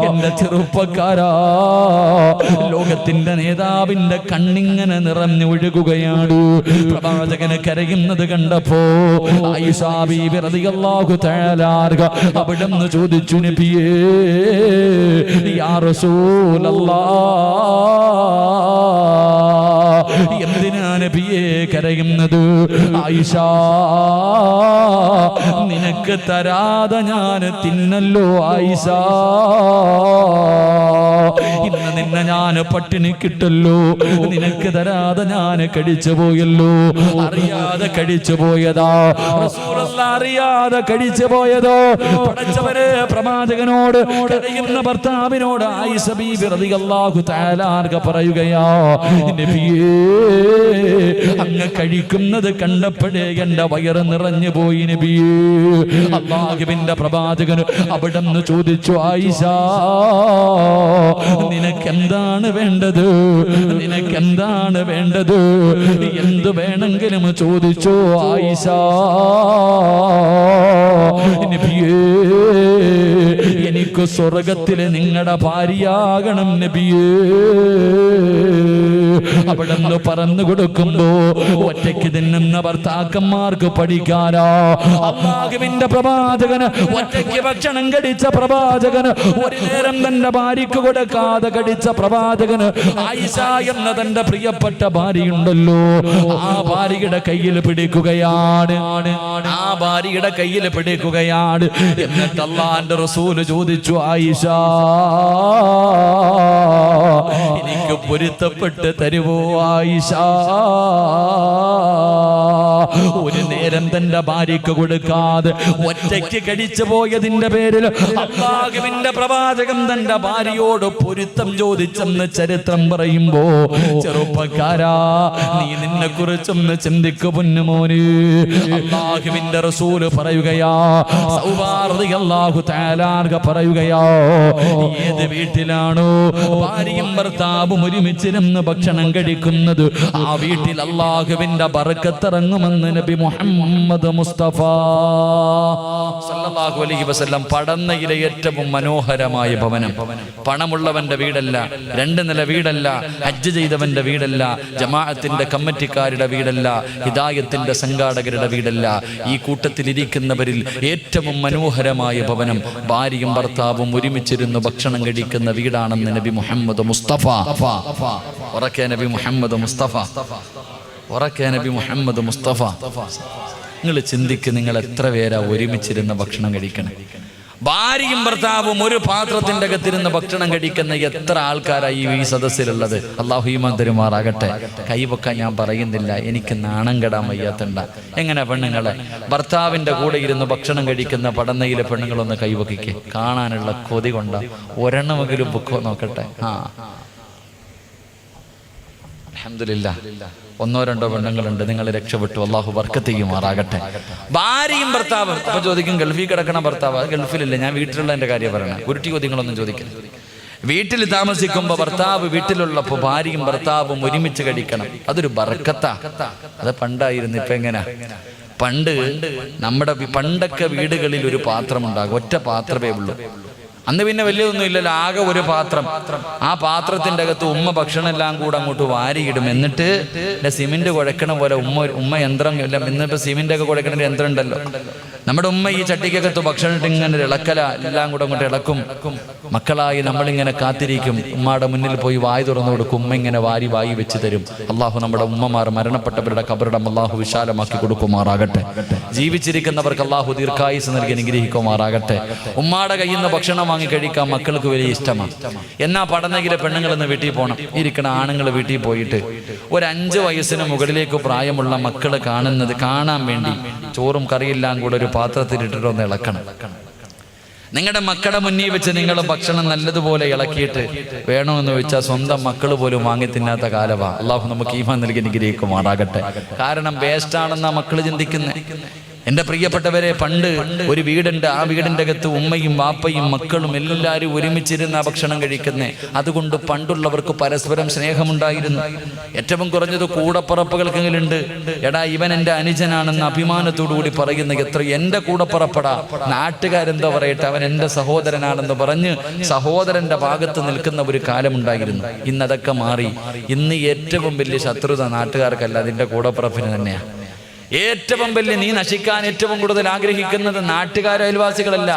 എന്റെ ചെറുപ്പക്കാരാ, ലോകത്തിന്റെ നേതാവിന്റെ കണ്ണിങ്ങനെ നിറഞ്ഞു ഒഴുകുകയാണ്. പ്രവാചകന് കരയുന്നത് കണ്ടപ്പോ ആയിഷാ ബീബി റളിയല്ലാഹു തആല അൻഹ അവിടുന്ന് ചോദിച്ചു, നബിയേ യാ റസൂലല്ലാഹ്, എന്തിനാ നബിയേ കരയുന്നത്? ആയിഷാ, നിനക്ക് തരാതെ ഞാൻ തിന്നല്ലോ ആയിഷാ. ഇന്ന് നിന്നെ ഞാൻ പട്ടിണി കിട്ടല്ലോ. നിനക്ക് തരാതെ ഞാൻ കഴിച്ചു പോയല്ലോ. അറിയാതെ കഴിച്ചു പോയതാ റസൂലുള്ളാഹി, അറിയാതെ കഴിച്ചു പോയതോ. പടച്ചവനെ, പ്രവാചകനോട് കരയുന്ന ഭർത്താവിനോട് ആയിഷ ബീബി റളിയല്ലാഹു തആല അൻഹ പറയുകയാ, നബിയേ അങ്ങ് കഴിക്കുന്നത് കണ്ടപ്പോഴേ എന്റെ വയറ് നിറഞ്ഞു പോയി നബിയേ. അല്ലാഹുവിന്റെ പ്രവാചകൻ അവിടുന്ന് ചോദിച്ചു, ആയിഷ നിനക്കെന്താണ് വേണ്ടത്? നിനക്കെന്താണ് വേണ്ടത്? എന്തു വേണമെങ്കിലും ചോദിച്ചോ ആയിഷ. നബിയേ, എനിക്ക് സ്വർഗത്തിലെ നിങ്ങളുടെ ഭാര്യയാകണം നബിയേ. അവിടെന്ന് പറഞ്ഞു കൊടുക്കുമ്പോ ഒറ്റയ്ക്ക് തിന്നുന്ന ഭർത്താക്കന്മാർക്ക് പഠിക്കാനാ. അല്ലാഹുവിന്റെ പ്രവാചകന് ഒറ്റയ്ക്ക് ഭക്ഷണം കഴിച്ച പ്രവാചകന്, ഒരു നേരം തന്റെ ഭാര്യക്ക് കൊടുക്കാതെ കഴിച്ച പ്രവാചകന്, ആയിഷ എന്ന തന്റെ പ്രിയപ്പെട്ട ഭാര്യയുണ്ടല്ലോ, ആ ഭാര്യയുടെ കയ്യിൽ പിടിക്കുകയാണ്. ആ ഭാര്യയുടെ കയ്യിൽ പിടിക്കുകയാണ്. എന്നിട്ട് അല്ലാഹുവിന്റെ റസൂല് ചോദിച്ചു, ആയിഷ എനിക്ക് പൊരുത്തപ്പെട്ട് തരുവോ ആയിഷ? ഒരു നേരം തന്റെ ഭാര്യക്ക് കൊടുക്കാതെ ഒറ്റയ്ക്ക് കഴിച്ചു പോയതിന്റെ പേരിൽ അല്ലാഹുവിന്റെ പ്രവാചകൻ തന്റെ ഭാര്യയോട് പൊരുത്തം ചോദിച്ചെന്ന് ചരിത്രം പറയുമ്പോ, ചെറുപ്പക്കാരാ, നീ നിന്നെ കുറിച്ചൊന്ന് ചിന്തിക്കു പൊന്നുമോന്. അല്ലാഹുവിന്റെ റസൂല് പറയുകയാ, സൗബാ റളിയല്ലാഹു തആല അൻഹ പറയുകയാ, ഏത് വീട്ടിലാണോ ഭാര്യയും ഭർത്താവും ഒരുമിച്ചിരുന്ന് ഭക്ഷണം കഴിക്കുന്നത്, ആ വീട്ടിൽ അല്ലാഹുവിന്റെ ബറക്കത്ത് ഇറങ്ങുമെന്ന് നബി മുഹമ്മദ് മുസ്തഫ സല്ലല്ലാഹു അലൈഹി വസല്ലം. പടന്നയിലെ ഏറ്റവും മനോഹരമായ ഭവനം. പണമുള്ളവന്റെ വീടല്ല, 2 നില വീടല്ല, ഹജ്ജ് ചെയ്തവന്റെ വീടല്ല, ജമാഅത്തിന്റെ കമ്മിറ്റിക്കാരുടെ വീടല്ല, ഹിദായത്തിന്റെ സംഘാടകരുടെ വീടല്ല. ഈ കൂട്ടത്തിലിരിക്കുന്നവരിൽ ഏറ്റവും മനോഹരമായ ഭവനം ഭാര്യയും ഭർത്താവും ഒരുമിച്ചിരുന്ന് ഭക്ഷണം കഴിക്കുന്ന വീടാണെന്ന് നബി മുഹമ്മദ് മുസ്തഫ. ഉറക്കെ നബി മുഹമ്മദ് മുസ്തഫ, ഉറക്കെ നബി മുഹമ്മദ് മുസ്തഫ. നിങ്ങൾ ചിന്തിക്ക്, നിങ്ങൾ എത്ര പേരാ ഒരുമിച്ചിരുന്ന് ഭക്ഷണം കഴിക്കണം? ഭാര്യയും ഭർത്താവും ഒരു പാത്രത്തിന്റെ അകത്തിരുന്ന് ഭക്ഷണം കഴിക്കുന്ന എത്ര ആൾക്കാരായി ഈ സദസ്സിലുള്ളത്? അല്ലാഹു ഈമാൻ തരുമാറാകട്ടെ. കൈവക്കാൻ ഞാൻ പറയുന്നില്ല, എനിക്ക് നാണം കെടാൻ വയ്യാത്തണ്ട. എങ്ങനെ പെണ്ണുങ്ങളെ ഭർത്താവിന്റെ കൂടെ ഇരുന്ന് ഭക്ഷണം കഴിക്കുന്ന പടന്നയിലെ പെണ്ണുങ്ങളൊന്ന് കൈവക്കിക്ക്. കാണാനുള്ള കൊതി കൊണ്ട ഒരെണ്ണമെങ്കിലും ബുക്കോ നോക്കട്ടെ. അൽഹംദുലില്ലാ, 1-2 പെണ്ണുങ്ങളുണ്ട്. നിങ്ങൾ രക്ഷപ്പെട്ടു, അള്ളാഹു ബർക്കത്ത് ചെയ്യുമാറാകട്ടെ. ഭാര്യയും ഭർത്താവും. അപ്പൊ ചോദിക്കും, ഗൾഫിൽ കിടക്കണ ഭർത്താവ്? അത് ഗൾഫിലില്ല, ഞാൻ വീട്ടിലുള്ള എൻ്റെ കാര്യം പറയണം. ഉരുട്ടി കൊതിങ്ങളൊന്നും ചോദിക്കില്ല. വീട്ടിൽ താമസിക്കുമ്പോൾ ഭർത്താവ് വീട്ടിലുള്ളപ്പോൾ ഭാര്യയും ഭർത്താവും ഒരുമിച്ച് കഴിക്കണം. അതൊരു ബർക്കത്താ. അത് പണ്ടായിരുന്നു, ഇപ്പൊ എങ്ങനാ? പണ്ടൊക്കെ വീടുകളിൽ ഒരു പാത്രം ഉണ്ടാകും, ഒറ്റ പാത്രമേ ഉള്ളൂ. അന്ന് പിന്നെ വലിയൊന്നും ഇല്ലല്ലോ, ആകെ ഒരു പാത്രം. ആ പാത്രത്തിന്റെ അകത്ത് ഉമ്മ ഭക്ഷണം എല്ലാം കൂടെ അങ്ങോട്ട് വാരിയിടും. എന്നിട്ട് സിമെന്റ് കുഴക്കണ പോലെ ഉമ്മ യന്ത്രം ഇല്ല. ഇന്നിപ്പോ സിമെന്റ് ഒക്കെ കുഴക്കണ യന്ത്രം ഉണ്ടല്ലോ. നമ്മുടെ ഉമ്മ ഈ ചട്ടിക്കകത്ത് ഭക്ഷണം ഇട്ട് ഇങ്ങനെ ഇളക്കല എല്ലാം കൂടെ അങ്ങോട്ട് ഇളക്കും. മക്കളായി നമ്മളിങ്ങനെ കാത്തിരിക്കും. ഉമ്മയുടെ മുന്നിൽ പോയി വായി തുറന്നു കൊടുക്കും. ഉമ്മ ഇങ്ങനെ വാരി വെച്ച് തരും. അള്ളാഹു നമ്മുടെ ഉമ്മമാർ മരണപ്പെട്ടവരുടെ ഖബറിടം അള്ളാഹു വിശാലമാക്കി കൊടുക്കുമാറാകട്ടെ. ജീവിച്ചിരിക്കുന്നവർക്ക് അള്ളാഹു ദീർഘായുസ് നൽകി അനുഗ്രഹിക്കുമാറാകട്ടെ. ഉമ്മയുടെ കയ്യിൽ നിന്ന് ഭക്ഷണം വാങ്ങി കഴിക്കാൻ മക്കൾക്ക് വലിയ ഇഷ്ടമാണ്. എന്നാ പഠനകിലെ പെണ്ണുങ്ങളെന്ന് വീട്ടിൽ പോകണം. ഇരിക്കണ ആണുങ്ങൾ വീട്ടിൽ പോയിട്ട് ഒരു 5 വയസ്സിന് മുകളിലേക്ക് പ്രായമുള്ള മക്കൾ കാണാൻ വേണ്ടി ചോറും കറിയെല്ലാം കൂടെ ഒരു പാത്രത്തിലിട്ടിട്ടൊന്ന് ഇളക്കണം. നിങ്ങളുടെ മക്കളുടെ മുന്നിൽ വെച്ച് നിങ്ങൾ ഭക്ഷണം നല്ലതുപോലെ ഇളക്കിയിട്ട് വേണമെന്ന് വെച്ചാൽ സ്വന്തം മക്കൾ പോലും വാങ്ങി തിന്നാത്ത കാലമാണ്. അള്ളാഹു നമുക്ക് ഈമാൻ നൽകി അനുഗ്രഹിക്കുമാറാകട്ടെ. കാരണം വേസ്റ്റാണെന്നാ മക്കൾ ചിന്തിക്കുന്നത്. എൻ്റെ പ്രിയപ്പെട്ടവരെ, പണ്ട് ഒരു വീടുണ്ട്. ആ വീടിൻ്റെ അകത്ത് ഉമ്മയും വാപ്പയും മക്കളും എല്ലാവരും ഒരുമിച്ചിരുന്ന ഭക്ഷണം കഴിക്കുന്നേ. അതുകൊണ്ട് പണ്ടുള്ളവർക്ക് പരസ്പരം സ്നേഹമുണ്ടായിരുന്നു. ഏറ്റവും കുറഞ്ഞത് കൂടപ്പറപ്പുകൾക്കെങ്കിലുണ്ട്. എടാ, ഇവൻ എൻ്റെ അനുജനാണെന്ന് അഭിമാനത്തോടു കൂടി പറയുന്ന എത്ര എൻ്റെ കൂടപ്പറപ്പടാ, നാട്ടുകാരെന്താ പറയട്ടെ, അവൻ എൻ്റെ സഹോദരനാണെന്ന് പറഞ്ഞ് സഹോദരൻ്റെ ഭാഗത്ത് നിൽക്കുന്ന ഒരു കാലമുണ്ടായിരുന്നു. ഇന്നതൊക്കെ മാറി. ഇന്ന് ഏറ്റവും വലിയ ശത്രുത നാട്ടുകാർക്കല്ല, അതിൻ്റെ കൂടപ്പറപ്പിന് തന്നെയാണ്. ഏറ്റവും വലിയ നീ നശിക്കാൻ ഏറ്റവും കൂടുതൽ ആഗ്രഹിക്കുന്നത് നാട്ടുകാർ, അയൽവാസികളല്ല,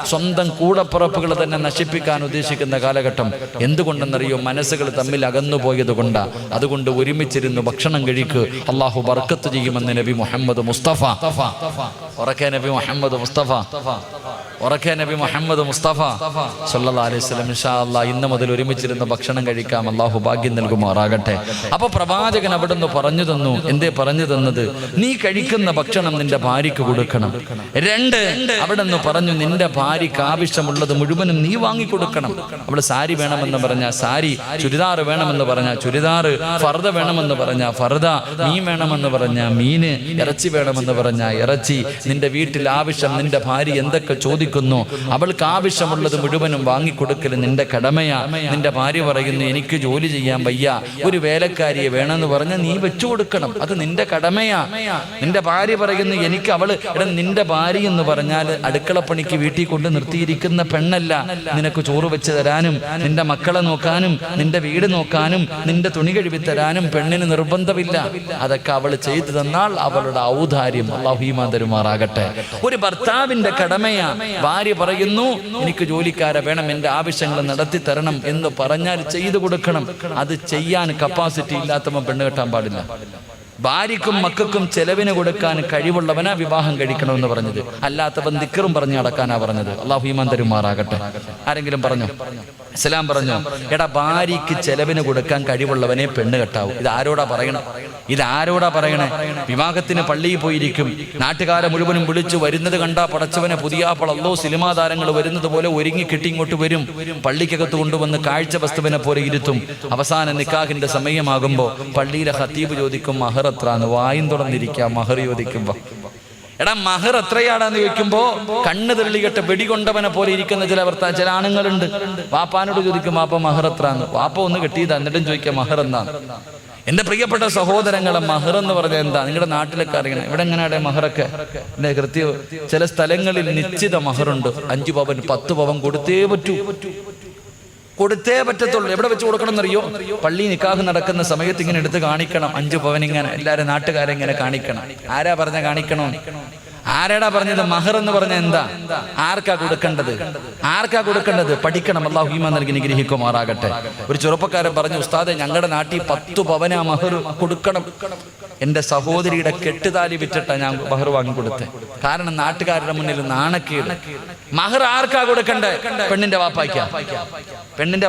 സ്വന്തം കൂടപ്പിറപ്പുകൾ തന്നെ നശിപ്പിക്കാൻ ഉദ്ദേശിക്കുന്ന കാലഘട്ടം. എന്തുകൊണ്ടെന്നറിയോ? മനസ്സുകൾ തമ്മിൽ അകന്നുപോയത് കൊണ്ടാ. അതുകൊണ്ട് ഒരുമിച്ചിരുന്ന് ഭക്ഷണം കഴിക്ക്, അള്ളാഹു ബർക്കത്ത് ചെയ്യുമെന്ന് നബി മുഹമ്മദ് മുസ്തഫ. ഉറക്കെ നബി മുഹമ്മദ് മുസ്തഫ, ഉറക്കെ നബി മുഹമ്മദ് മുസ്തഫ സല്ലല്ലാഹു അലൈഹി വസല്ലം. ഇൻഷാ അല്ലാഹ് ഇന്ന് മുതൽ ഒരുമിച്ചിരുന്ന് ഭക്ഷണം കഴിക്കാം. അള്ളാഹു ഭാഗ്യം നൽകുമാറാകട്ടെ. അപ്പൊ പ്രവാചകൻ അവിടുന്ന് പറഞ്ഞു തന്നു. എന്തേ പറഞ്ഞു തന്നത്? നീ കഴിക്കുന്ന ഭക്ഷണം നിന്റെ ഭാര്യയ്ക്ക് കൊടുക്കണം. 2, അവിടുന്ന് പറഞ്ഞു നിന്റെ ഭാര്യയ്ക്ക് ആവശ്യമുള്ളത് മുഴുവനും നീ വാങ്ങിക്കൊടുക്കണം. അവള് സാരി വേണമെന്ന് പറഞ്ഞാൽ സാരി, ചുരിദാർ വേണമെന്ന് പറഞ്ഞാൽ ചുരിദാർ, ഫർദ വേണമെന്ന് പറഞ്ഞാൽ ഫർദ, മീൻ വേണമെന്ന് പറഞ്ഞാൽ മീന്, ഇറച്ചി വേണമെന്ന് പറഞ്ഞാൽ ഇറച്ചി. നിന്റെ വീട്ടിൽ ആവശ്യം നിന്റെ ഭാര്യ എന്തൊക്കെ ചോദിക്കുന്നു അവൾക്ക് ആവശ്യമുള്ളത് മുഴുവനും വാങ്ങിക്കൊടുക്കൽ നിന്റെ കടമയാ. നിന്റെ ഭാര്യ പറയുന്നു എനിക്ക് ജോലി ചെയ്യാൻ വയ്യ, ഒരു വേലക്കാരിയെ വേണമെന്ന് പറഞ്ഞാൽ നീ വെച്ചു കൊടുക്കണം. അത് നിന്റെ കടമയാ. നിന്റെ ഭാര്യ പറയുന്നു എനിക്ക് അവള്, നിന്റെ ഭാര്യ എന്ന് പറഞ്ഞാൽ അടുക്കളപ്പണിക്ക് വീട്ടിൽ കൊണ്ട് നിർത്തിയിരിക്കുന്ന പെണ്ണല്ല. നിനക്ക് ചോറ് വെച്ച് തരാനും നിന്റെ മക്കളെ നോക്കാനും നിന്റെ വീട് നോക്കാനും നിന്റെ തുണി കഴുകി തരാനും പെണ്ണിന് നിർബന്ധമില്ല. അതൊക്കെ അവൾ ചെയ്തു തന്നാൽ അവളുടെ ഔദാര്യം. അല്ലാഹു ഈമാൻ തരുമാറാകട്ടെ. ഒരു ഭർത്താവിന്റെ കടമയാ. ഭാര്യ പറയുന്നു എനിക്ക് ജോലിക്കാരെ വേണം, എൻ്റെ ആവശ്യങ്ങൾ നടത്തി തരണം എന്ന് പറഞ്ഞാൽ ചെയ്തു കൊടുക്കണം. അത് ചെയ്യാൻ കപ്പാസിറ്റി ഇല്ലാത്തവൻ പെണ്ണ് കെട്ടാൻ പാടില്ല. ഭാര്യക്കും മക്കൾക്കും ചെലവിന് കൊടുക്കാൻ കഴിവുള്ളവനാ വിവാഹം കഴിക്കണമെന്ന് പറഞ്ഞത്. അല്ലാത്തവൻ ദിക്റും പറഞ്ഞ് നടക്കാനാ പറഞ്ഞത്. അല്ലാഹു ഈമാൻ തരുമാറാകട്ടെ. ആരെങ്കിലും പറഞ്ഞോ? ഇസ്ലാം പറഞ്ഞോ? എടാ, ഭാര്യയ്ക്ക് ചെലവിന് കൊടുക്കാൻ കഴിവുള്ളവനെ പെണ്ണ് കെട്ടാവൂ. ഇതാരോടാ പറയണേ? ഇതാരോടാ പറയണേ? വിവാഹത്തിന് പള്ളിയിൽ പോയിരിക്കും. നാട്ടുകാരെ മുഴുവനും വിളിച്ചു വരുന്നത് കണ്ടാ പടച്ചവനെ പുതിയാപ്പളല്ലോ സിനിമാ താരങ്ങൾ വരുന്നത് പോലെ ഒരുങ്ങി കിട്ടിങ്ങോട്ട് വരും. പള്ളിക്കകത്ത് കൊണ്ടുവന്ന് കാഴ്ച വസ്തുവിനെ പോലെ ഇരുത്തും. അവസാന നിക്കാഹിന്റെ സമയമാകുമ്പോ പള്ളിയിലെ ഖത്തീബ് ചോദിക്കും മഹർ എത്രാന്ന്. വായും തുറന്നിരിക്കാം മഹർ ചോദിക്കുമ്പോ. എടാ, മഹർ എത്രയാടാന്ന് ചോദിക്കുമ്പോ കണ്ണ് തെള്ളികെട്ട് വെടികൊണ്ടവനെ പോലെ ഇരിക്കുന്ന ചില ആണുങ്ങളുണ്ട്. വാപ്പാനോട് ചോദിക്കും വാപ്പ മഹർ എത്രാന്ന്. വാപ്പ ഒന്ന് കെട്ടിയതാ, എന്നിട്ടും ചോദിക്കാം മഹർ എന്നാണ്. എന്റെ പ്രിയപ്പെട്ട സഹോദരങ്ങളെ, മഹർ എന്ന് പറഞ്ഞാൽ എന്താ? നിങ്ങളുടെ നാട്ടിലൊക്കെ അറിയണം. ഇവിടെ എങ്ങനെയാടെ മഹറൊക്കെ? കൃത്യം ചില സ്ഥലങ്ങളിൽ നിശ്ചിത മഹറുണ്ട്. 5 പവൻ 10 പവൻ കൊടുത്തേ പറ്റത്തുള്ളൂ. എവിടെ വെച്ച് കൊടുക്കണം എന്നറിയോ? പള്ളി നിക്കാഹ് നടക്കുന്ന സമയത്ത് ഇങ്ങനെ എടുത്ത് കാണിക്കണം. 5 പവൻ ഇങ്ങനെ എല്ലാവരും നാട്ടുകാരെങ്ങനെ കാണിക്കണം. ആരാ പറഞ്ഞ കാണിക്കണോ? ആരാടാ പറഞ്ഞത്? മഹർ എന്ന് പറഞ്ഞ എന്താ? ആർക്കാ കൊടുക്കേണ്ടത്? പഠിക്കണം. അല്ലാഹു ഈമാൻ നൽകി അനുഗ്രഹിക്കുമാറാകട്ടെ. ഒരു ചെറുപ്പക്കാരൻ പറഞ്ഞു, ഉസ്താദെ ഞങ്ങളുടെ നാട്ടിൽ 10 പവനാ മഹർ കൊടുക്കണം. എൻ്റെ സഹോദരിയുടെ കെട്ടുതാലി വിറ്റിട്ടാ ഞാൻ മഹർ വാങ്ങിക്കൊടുത്തെ. കാരണം നാട്ടുകാരുടെ മുന്നിൽ നാണക്കേട്. മഹർ ആർക്കാ കൊടുക്കണ്ടേ? പെണ്ണിന്റെ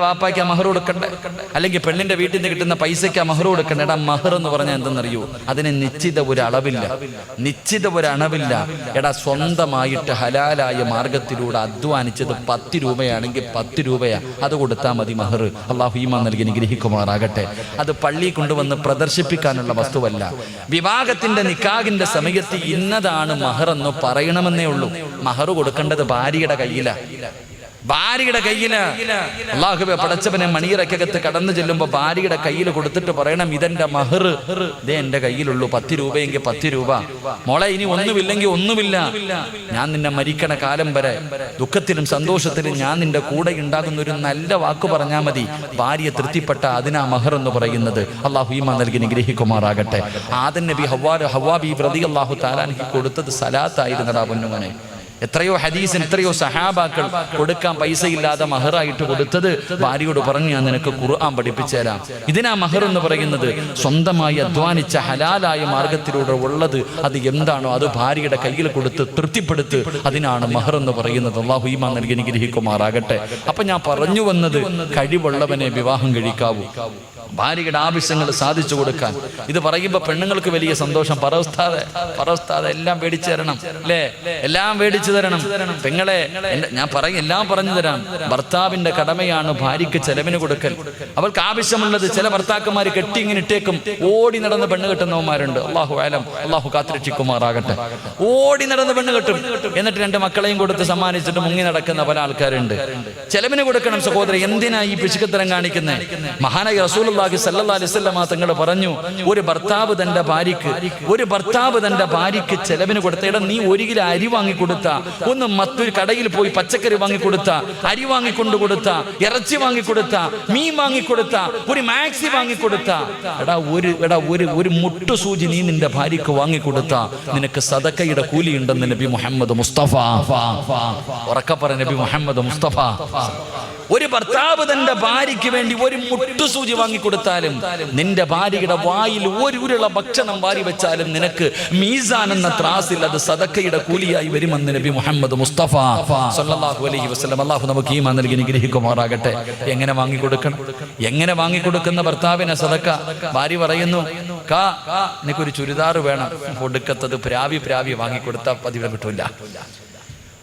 വാപ്പായ്ക്കാ മഹർ കൊടുക്കണ്ടേ? അല്ലെങ്കിൽ പെണ്ണിന്റെ വീട്ടിൽ നിന്ന് കിട്ടുന്ന പൈസയ്ക്കാ മഹർ കൊടുക്കണ്ടേ? എടാ, മഹർ എന്ന് പറഞ്ഞാൽ എന്തെന്നറിയോ? അതിന് നിശ്ചിത ഒരു അളവില്ല. എടാ, സ്വന്തമായിട്ട് ഹലാലായ മാർഗത്തിലൂടെ അധ്വാനിച്ചത് 10 രൂപയാണെങ്കിൽ 10 രൂപയാ, അത് കൊടുത്താൽ മതി മഹർ. അല്ലാഹു ഈമാൻ നൽകി അനുഗ്രഹിക്കുമാറാകട്ടെ. അത് പള്ളി കൊണ്ടുവന്ന് പ്രദർശിപ്പിക്കാനുള്ള വസ്തുവല്ല. വിവാഹത്തിന്റെ നിക്കാഹിന്റെ സമയത്ത് ഇന്നതാണ് മഹർ എന്ന് പറയണമെന്നേ ഉള്ളൂ. മഹർ കൊടുക്കേണ്ടത് ഭാര്യയുടെ കയ്യിലാ. ഭാര്യയുടെ കയ്യില് അല്ലാഹുവേ പടച്ചവനെ മണിയറക്കകത്ത് കടന്നു ചെല്ലുമ്പോ ഭാര്യയുടെ കയ്യിൽ കൊടുത്തിട്ട് പറയണം, ഇതെന്റെ മഹർ, ഇതേ എന്റെ കയ്യിലുള്ളൂ, 10 രൂപയെങ്കിൽ 10 രൂപ. മോളെ ഇനി ഒന്നുമില്ലെങ്കിൽ ഒന്നുമില്ല, ഞാൻ നിന്നെ മരിക്കണ കാലം വരെ ദുഃഖത്തിലും സന്തോഷത്തിലും ഞാൻ നിന്റെ കൂടെ ഉണ്ടാകുന്ന ഒരു നല്ല വാക്ക് പറഞ്ഞാൽ മതി. ഭാര്യ തൃപ്തിപ്പെട്ട അതിനാ മഹർ എന്ന് പറയുന്നത്. അള്ളാഹു ഈമാൻ നൽകി നിഗ്രഹിക്കുമാറാകട്ടെ. ആദം നബി ഹവ്വാ ബീവി റളിയല്ലാഹു തആല അൻഹു കൊടുത്തത് സലാത്തായിരുന്നടാ പൊന്നുമോനെ. എത്രയോ ഹദീസിന് എത്രയോ സഹാബാക്കൾ കൊടുക്കാൻ പൈസ ഇല്ലാതെ മഹറായിട്ട് കൊടുത്തത് ഭാര്യയോട് പറഞ്ഞു, ഞാൻ നിനക്ക് ഖുർആൻ പഠിപ്പിച്ചു തരാം. ഇതിനാ മഹർ എന്ന് പറയുന്നത്. സ്വന്തമായി അധ്വാനിച്ച ഹലാലായ മാർഗത്തിലൂടെ ഉള്ളത് അത് എന്താണോ അത് ഭാര്യയുടെ കയ്യിൽ കൊടുത്ത് തൃപ്തിപ്പെടുത്ത്, അതിനാണ് മഹർ എന്ന് പറയുന്നത്. അല്ലാഹു ഈമാൻ നൽകി അനുഗ്രഹിക്കുമാറാകട്ടെ. അപ്പൊ ഞാൻ പറഞ്ഞു വന്നത്, കഴിവുള്ളവനെ വിവാഹം കഴിക്കാവൂ, ഭാര്യയുടെ ആവശ്യങ്ങൾ സാധിച്ചു കൊടുക്കാൻ. ഇത് പറയുമ്പോൾ പെണ്ണുങ്ങൾക്ക് വലിയ സന്തോഷം. പറവസ്ഥാതെ എല്ലാം മേടിച്ചു തരണം അല്ലേ, എല്ലാം മേടിച്ചു തരണം. പെങ്ങളെ ഞാൻ എല്ലാം പറഞ്ഞു തരാം. ഭർത്താവിന്റെ കടമയാണ് ഭാര്യയ്ക്ക് ചെലവിന് കൊടുക്കൽ. അവൾക്ക് ആവശ്യമുള്ളത് ചില ഭർത്താക്കന്മാര് കെട്ടി ഇങ്ങനെ ഇട്ടേക്കും, ഓടി നടന്ന് പെണ്ണ് കെട്ടുന്നവന്മാരുണ്ട്. അല്ലാഹു ആലം, അല്ലാഹു കാത്തിരക്ഷിക്കുമാറാകട്ടെ. ഓടി നടന്ന് പെണ്ണ് കെട്ടും, എന്നിട്ട് 2 മക്കളെയും കൊടുത്ത് സമ്മാനിച്ചിട്ട് മുങ്ങി നടക്കുന്ന പല ആൾക്കാരുണ്ട്. ചെലവിന് കൊടുക്കണം സഹോദരൻ. എന്തിനാ ഈ പിശുക്കത്തരം കാണിക്കുന്നത്? മഹാനായ റസൂലുള്ളാഹി സല്ലല്ലാഹു അലൈഹി വസല്ലം തങ്ങൾ പറഞ്ഞു, ഒരു ഭർത്താവ് തന്റെ ഭാര്യയ്ക്ക് ചെലവിന് കൊടുത്ത, ഇടം നീ 1 കിലോ അരി വാങ്ങിക്കൊടുത്ത, ഒന്ന് മറ്റൊരു കടയിൽ പോയി പച്ചക്കറി വാങ്ങിക്കൊടുത്ത, അരി വാങ്ങിക്കൊണ്ടു കൊടുത്ത, ഇറച്ചി വാങ്ങിക്കൊടുത്ത, മീൻ വാങ്ങിക്കൊടുത്ത, ഒരു മാക്സി വാങ്ങിക്കൊടുത്ത, ഒരു മുട്ടുസൂചി നീ നിന്റെ ഭാര്യയ്ക്ക് വാങ്ങിക്കൊടുത്ത, നിനക്ക് സദക്കയുടെ കൂലിയുണ്ടെന്ന് നബി മുഹമ്മദ് മുസ്തഫ. ഉറക്കപ്പറ നബി മുഹമ്മദ് മുസ്തഫ. ഒരു ഭർത്താവ് തന്റെ ഭാര്യയ്ക്ക് വേണ്ടി ഒരു മുട്ടുസൂചി വാങ്ങിക്കൊടുത്താലും, നിന്റെ ഭാര്യയുടെ വായിൽ ഒരു ഉരുള ഭക്ഷണം വാരി വെച്ചാലും നിനക്ക് മീസാൻ എന്ന ത്രാസിൽ അത് സദക്കയുടെ കൂലിയായി വരുമെന്ന് നബി മുഹമ്മദ് മുസ്തഫ സല്ലല്ലാഹു അലൈഹി വസല്ലം. അല്ലാഹു നമുക്ക് ഈമാൻ നൽകി അനുഗ്രഹിക്കുമാറാകട്ടെ. എങ്ങനെ വാങ്ങിക്കൊടുക്കണം? എങ്ങനെ വാങ്ങിക്കൊടുക്കുന്ന ഭർത്താവിനെ സദക്ക? ഭാര്യ പറയുന്നു, എനിക്കൊരു ചുരിദാർ വേണം. കൊടുക്കത്തത് പ്രാവി വാങ്ങിക്കൊടുത്താൽ പതിവ് കിട്ടൂല.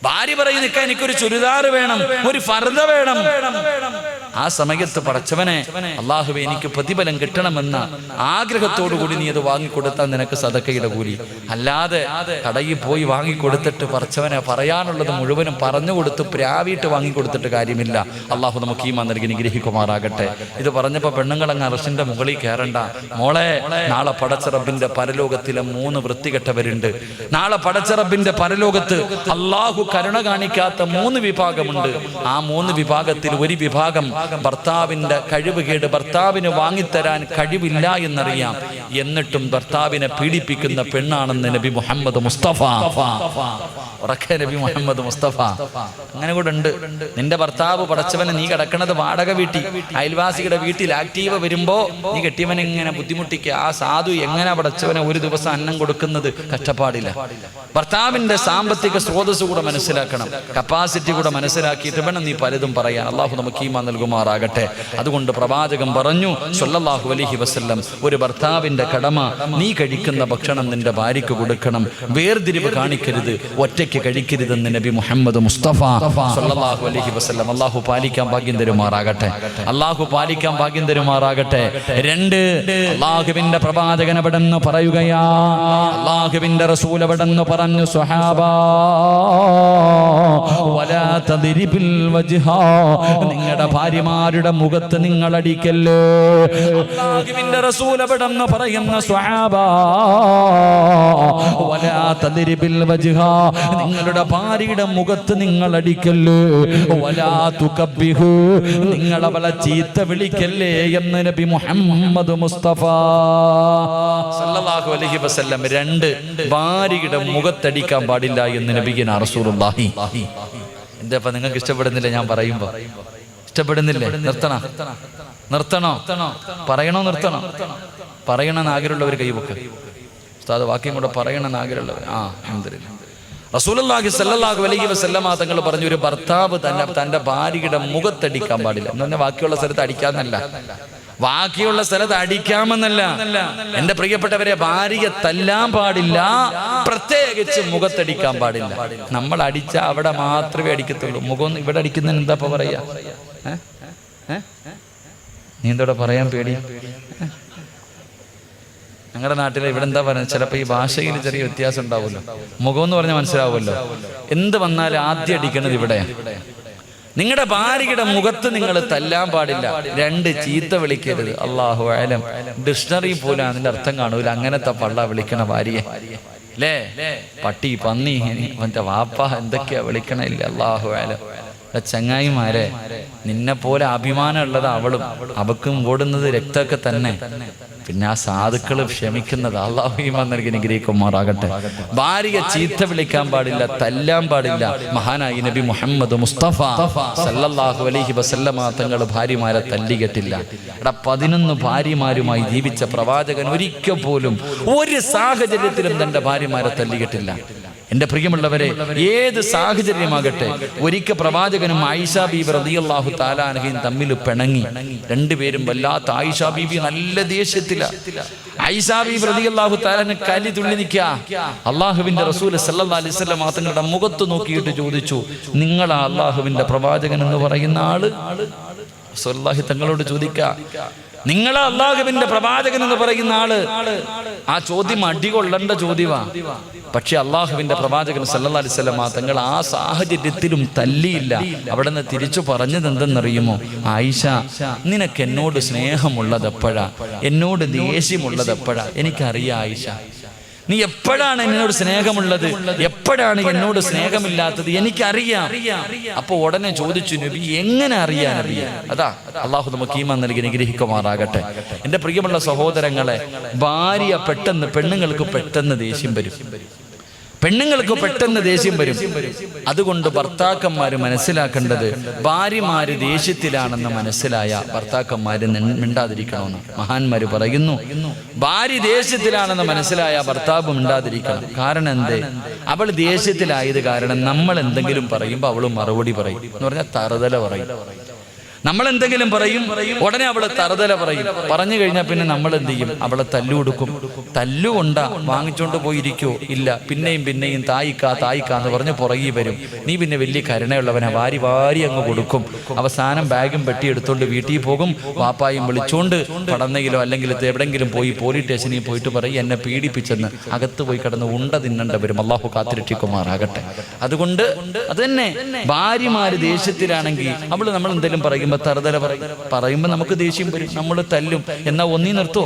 ഭാര്യ പറയുന്ന, എനിക്കൊരു ചുരിദാർ വേണം, ഒരു ഫർദ വേണം. ആ സമയത്ത് പടച്ചവനെ, അല്ലാഹുവേ എനിക്ക് പ്രതിഫലം കിട്ടണമെന്ന ആഗ്രഹത്തോടുകൂടി നീ അത് വാങ്ങിക്കൊടുത്താൽ നിനക്ക് സദക്കയുടെ കൂലി. അല്ലാതെ കടയിൽ പോയി വാങ്ങിക്കൊടുത്തിട്ട് പടച്ചവനെ പറയാനുള്ളത് മുഴുവനും പറഞ്ഞു കൊടുത്ത് പ്രാവിയിട്ട് വാങ്ങിക്കൊടുത്തിട്ട് കാര്യമില്ല. അല്ലാഹു നമുക്ക് ഈമാൻ നൽകി അനുഗ്രഹിക്കുമാറാകട്ടെ. ഇത് പറഞ്ഞപ്പോ പെണ്ണുങ്ങളങ്ങ് അർശിന്റെ മുകളിൽ കയറണ്ട. മോളെ, നാളെ പടച്ച റബ്ബിന്റെ പരലോകത്തിലെ 3 വൃത്തികെട്ടവരുണ്ട്. നാളെ പടച്ച റബ്ബിന്റെ പരലോകത്ത് അല്ലാഹു കരുണ കാണിക്കാത്ത 3 വിഭാഗമുണ്ട്. ആ 3 വിഭാഗത്തിൽ ഒരു വിഭാഗം ഭർത്താവിന്റെ കഴിവുകേട്, ഭർത്താവിന് വാങ്ങിത്തരാൻ കഴിവില്ല എന്നറിയാം, എന്നിട്ടും ഭർത്താവിനെ പീഡിപ്പിക്കുന്ന പെണ്ണാണെന്ന് നബി മുഹമ്മദ് മുസ്തഫ. ഉറക്കെ നബി മുഹമ്മദ് മുസ്തഫ. അങ്ങനെ കൂടെ ഉണ്ട്. നിന്റെ ഭർത്താവ് പടച്ചവനെ, നീ കിടക്കണത് വാടക വീട്ടിൽ, അയൽവാസിയുടെ വീട്ടിൽ ആക്റ്റീവ് വരുമ്പോ നീ കെട്ടിയവനെ ഇങ്ങനെ ബുദ്ധിമുട്ടിക്കുക. ആ സാധു എങ്ങനെ പടച്ചവനെ ഒരു ദിവസം അന്നം കൊടുക്കുന്നത്? കഷ്ടപ്പാടില്ല. ഭർത്താവിന്റെ സാമ്പത്തിക സ്രോതസ് കൂടെ മനസ്സിലാക്കണം, കപ്പാസിറ്റി കൂടെ മനസ്സിലാക്കിയിട്ട് വേണം നീ പലതും പറയാൻ. അല്ലാഹു നമുക്ക് ഈമാൻ നൽകുമാറാകട്ടെ. അതുകൊണ്ട് പ്രവാചകൻ പറഞ്ഞു സല്ലല്ലാഹു അലൈഹി വസല്ലം, ഒരു ഭർത്താവിന്റെ കടമ, നീ കഴിക്കുന്ന ഭക്ഷണം നിന്റെ ഭാര്യയ്ക്ക് കൊടുക്കണം, വേർതിരിവ് കാണിക്കരുത്, ഒറ്റയ്ക്ക് കഴിക്കരുതെന്ന് നബി മുഹമ്മദ് മുസ്തഫ സല്ലല്ലാഹു അലൈഹി വസല്ലം. അല്ലാഹു പാലിക്കാൻ ഭാഗ്യം തരുമാറാകട്ടെ. അല്ലാഹു പാലിക്കാൻ ഭാഗ്യം തരുമാറാകട്ടെ. 2, അല്ലാഹുവിന്റെ പ്രവാചകൻ എവിടെന്ന് പറയുകയാ, അല്ലാഹുവിന്റെ റസൂൽ എവിടെന്ന് പറഞ്ഞു, സ്വഹാബാ വലാ തദ്രിബിൽ വജ്ഹ, നിങ്ങളുടെ ഭാര്യമാരുടെ മുഖത്ത് നിങ്ങൾ അടിക്കല്ലേ. അല്ലാഹുവിന്റെ റസൂൽ എവിടെന്ന് പറയുന്ന സ്വഹാബാ വലാ തദ്രിബിൽ വജ്ഹ, നിങ്ങളുടെ ഭാര്യയുടെ മുഖത്ത് നിങ്ങൾ അടിക്കല്ലേ. വലാ തുകബ്ബിഹു, നിങ്ങൾ അവളെ ചീത്ത വിളിക്കല്ലേ എന്ന് നബി മുഹമ്മദ് മുസ്തഫ സല്ലല്ലാഹു അലൈഹി വസല്ലം. 2, ഭാര്യയുടെ മുഖത്തടിക്കാൻ പാടില്ല എന്ന് നബിയിന റസൂലുള്ളാഹി. എന്താ നിങ്ങൾക്ക് ഇഷ്ടപ്പെടുന്നില്ല ഞാൻ പറയുമ്പോ? ഇഷ്ടപ്പെടുന്നില്ലേ? നിർത്തണോ? നിർത്തണോ? പറയണമെന്ന് ആഗ്രഹമുള്ളവർ കൈവക്ക്. ഉസ്താദ് വാക്യം കൂടെ പറയണമെന്ന് ആഗ്രഹമുള്ളവർ. അൽഹംദുലില്ലാഹ്. റസൂലുള്ളാഹി സ്വല്ലല്ലാഹു അലൈഹി വസല്ലമ തങ്ങൾ പറഞ്ഞു, ഒരു ഭർത്താവ് തന്റെ ഭാര്യയുടെ മുഖത്തടിക്കാൻ പാടില്ല എന്ന് പറഞ്ഞാൽ ബാക്കിയുള്ള സ്ഥലത്ത് അടിക്കാന്നല്ല, ബാക്കിയുള്ള സ്ഥലത്ത് അടിക്കാമെന്നല്ല. എന്റെ പ്രിയപ്പെട്ടവരെ, ഭാര്യയെ തല്ലാൻ പാടില്ല, പ്രത്യേകിച്ച് മുഖത്തടിക്കാൻ പാടില്ല. നമ്മൾ അടിച്ച അവിടെ മാത്രമേ അടിക്കത്തുള്ളൂ. മുഖം ഇവിടെ അടിക്കുന്നതിന് എന്താ പറയാ? നീ എന്തോടെ പറയാൻ പേടി? ഞങ്ങളുടെ നാട്ടിലെ ഇവിടെ എന്താ പറയുന്നത്? ചിലപ്പോൾ ഈ ഭാഷയിൽ ചെറിയ വ്യത്യാസം ഉണ്ടാവുമല്ലോ. മുഖം എന്ന് പറഞ്ഞാൽ മനസ്സിലാവുമല്ലോ. എന്ത് വന്നാലും ആദ്യം അടിക്കണത് ഇവിടെ. നിങ്ങളുടെ ഭാര്യയുടെ മുഖത്ത് നിങ്ങൾ തല്ലാൻ പാടില്ല. 2 ചീത്ത വിളിക്കരുത്. അല്ലാഹു അലം. ഡിക്ഷണറി പോലും അതിന്റെ അർത്ഥം കാണൂല അങ്ങനത്തെ പള്ള വിളിക്കണ ഭാര്യയെ അല്ലേ. പട്ടി, പന്നി, അവന്റെ വാപ്പ എന്തൊക്കെയാ വിളിക്കണില്ല. അല്ലാഹു അലം. ചങ്ങായിമാരെ, നിന്നെ പോലെ അഭിമാനമുള്ളത് അവളും, അവക്കും ഓടുന്നത് രക്തമൊക്കെ തന്നെ. പിന്നെ ആ സാധുക്കൾ ക്ഷമിക്കുന്നത്. അല്ലാഹു ഈമാൻ നൽകി അനുഗ്രഹിക്കുമാറാകട്ടെ. ഭാര്യയെ ചീത്ത വിളിക്കാൻ പാടില്ല, തല്ലാൻ പാടില്ല. മഹാനായി നബി മുഹമ്മദ് മുസ്തഫ സല്ലല്ലാഹു അലൈഹി വസല്ലമ തങ്ങൾ ഭാര്യമാരെ തല്ലികെട്ടില്ല. 11 ഭാര്യമാരുമായി ജീവിച്ച പ്രവാചകൻ ഒരിക്കൽ പോലും ഒരു സാഹചര്യത്തിലും തന്റെ ഭാര്യമാരെ തല്ലികെട്ടില്ല. എന്റെ പ്രിയമുള്ളവരെ, ഏത് സാഹചര്യമാകട്ടെ, ഒരിക്കൽ പ്രവാചകനും ആയിഷ ബീബി റളിയല്ലാഹു തആല അൻഹയും തമ്മിൽ പിണങ്ങി. 2 പേരും വല്ലാത്ത. ആയിഷ ബീബി നല്ല ദേഷ്യത്തില. ആയിഷ ബീബി റളിയല്ലാഹു തആല കലി തുള്ളി നിൽക്കുക. അള്ളാഹുവിന്റെ റസൂൽ സല്ലല്ലാഹു അലൈഹി വസല്ലം തങ്ങളുടെ മുഖത്ത് നോക്കിയിട്ട് ചോദിച്ചു, നിങ്ങളാ അള്ളാഹുവിന്റെ പ്രവാചകൻ എന്ന് പറയുന്ന ആള്? റസൂലുള്ളാഹി തങ്ങളോട് ചോദിക്കുക, നിങ്ങളാ അള്ളാഹുവിന്റെ പ്രവാചകൻ എന്ന് പറയുന്ന ആള്? ആ ചോദ്യം അടികൊള്ളേണ്ട ചോദ്യമാ. പക്ഷെ അള്ളാഹുവിന്റെ പ്രവാചകൻ സല്ലല്ലാഹു അലൈഹി വസല്ലം തങ്ങൾ ആ സാഹചര്യത്തിലും തല്ലിയില്ല. അവിടെ നിന്ന് തിരിച്ചു പറഞ്ഞത് എന്തെന്നറിയുമോ? ആയിഷ, നിനക്ക് എന്നോട് സ്നേഹമുള്ളത് എപ്പോഴാ, എന്നോട് ദേഷ്യമുള്ളത് എപ്പോഴാ? എനിക്കറിയാം ആയിഷ, നീ എപ്പോഴാണ് എന്നോട് സ്നേഹമുള്ളത്, എപ്പോഴാണ് എന്നോട് സ്നേഹമില്ലാത്തത്, എനിക്കറിയാം. അപ്പൊ ഉടനെ ചോദിച്ചു, നബി എങ്ങനെ അറിയാൻ? നബിയെ, അതാ അള്ളാഹു നമുക്ക് ഈമാൻ നൽകി അനുഗ്രഹിക്കുമാറാകട്ടെ. എന്റെ പ്രിയമുള്ള സഹോദരങ്ങളെ, ഭാര്യ പെട്ടെന്ന്, പെണ്ണുങ്ങൾക്ക് പെട്ടെന്ന് ദേഷ്യം വരും. പെണ്ണുങ്ങൾക്ക് പെട്ടെന്ന് ദേഷ്യം വരും. അതുകൊണ്ട് ഭർത്താക്കന്മാര് മനസ്സിലാക്കേണ്ടത്, ഭാര്യമാര് ദേഷ്യത്തിലാണെന്ന് മനസ്സിലായ ഭർത്താക്കന്മാര് മിണ്ടാതിരിക്കണമെന്ന് മഹാന്മാര് പറയുന്നു. ഭാര്യ ദേഷ്യത്തിലാണെന്ന് മനസ്സിലായ ഭർത്താവ് മിണ്ടാതിരിക്കണം. കാരണം എന്തേ? അവൾ ദേഷ്യത്തിലായത് കാരണം നമ്മൾ എന്തെങ്കിലും പറയുമ്പോൾ അവള് മറുപടി പറയും. എന്ന് പറഞ്ഞാൽ തറുതല പറയും. നമ്മൾ എന്തെങ്കിലും പറയും, ഉടനെ അവള് തറുതല പറയും. പറഞ്ഞു കഴിഞ്ഞാൽ പിന്നെ നമ്മൾ എന്ത് ചെയ്യും? അവളെ തല്ലുകൊടുക്കും. തല്ലുകൊണ്ടാ വാങ്ങിച്ചോണ്ട് പോയിരിക്കോ? ഇല്ല. പിന്നെയും പിന്നെയും തായിക്കാന്ന് പറഞ്ഞ് പുറകെ വരും. നീ പിന്നെ വലിയ കരുണയുള്ളവനെ, വാരി അങ്ങ് കൊടുക്കും. അവസാനം ബാഗും പെട്ടി എടുത്തോണ്ട് വീട്ടിൽ പോകും. വാപ്പായും വിളിച്ചോണ്ട് കടന്നയിലോ അല്ലെങ്കിൽ എവിടെങ്കിലും പോയി പോലീസ് സ്റ്റേഷനിൽ പോയിട്ട് പറയും, എന്നെ പീഡിപ്പിച്ചെന്ന്. അകത്ത് പോയി കിടന്ന് ഉണ്ട തിന്നണ്ട വരും. അള്ളാഹു കാത്തിരക്ഷിക്കുമാറാകട്ടെ. അതുകൊണ്ട് അത് തന്നെ, ഭാര്യമാര് ദേഷ്യത്തിലാണെങ്കിൽ അവള് നമ്മൾ എന്തെങ്കിലും പറയുമ്പോൾ തറുതല പറയുമ്പോ നമുക്ക് ദേഷ്യം വരും, നമ്മൾ തല്ലും. എന്നാ ഒന്നീ നിർത്തോ?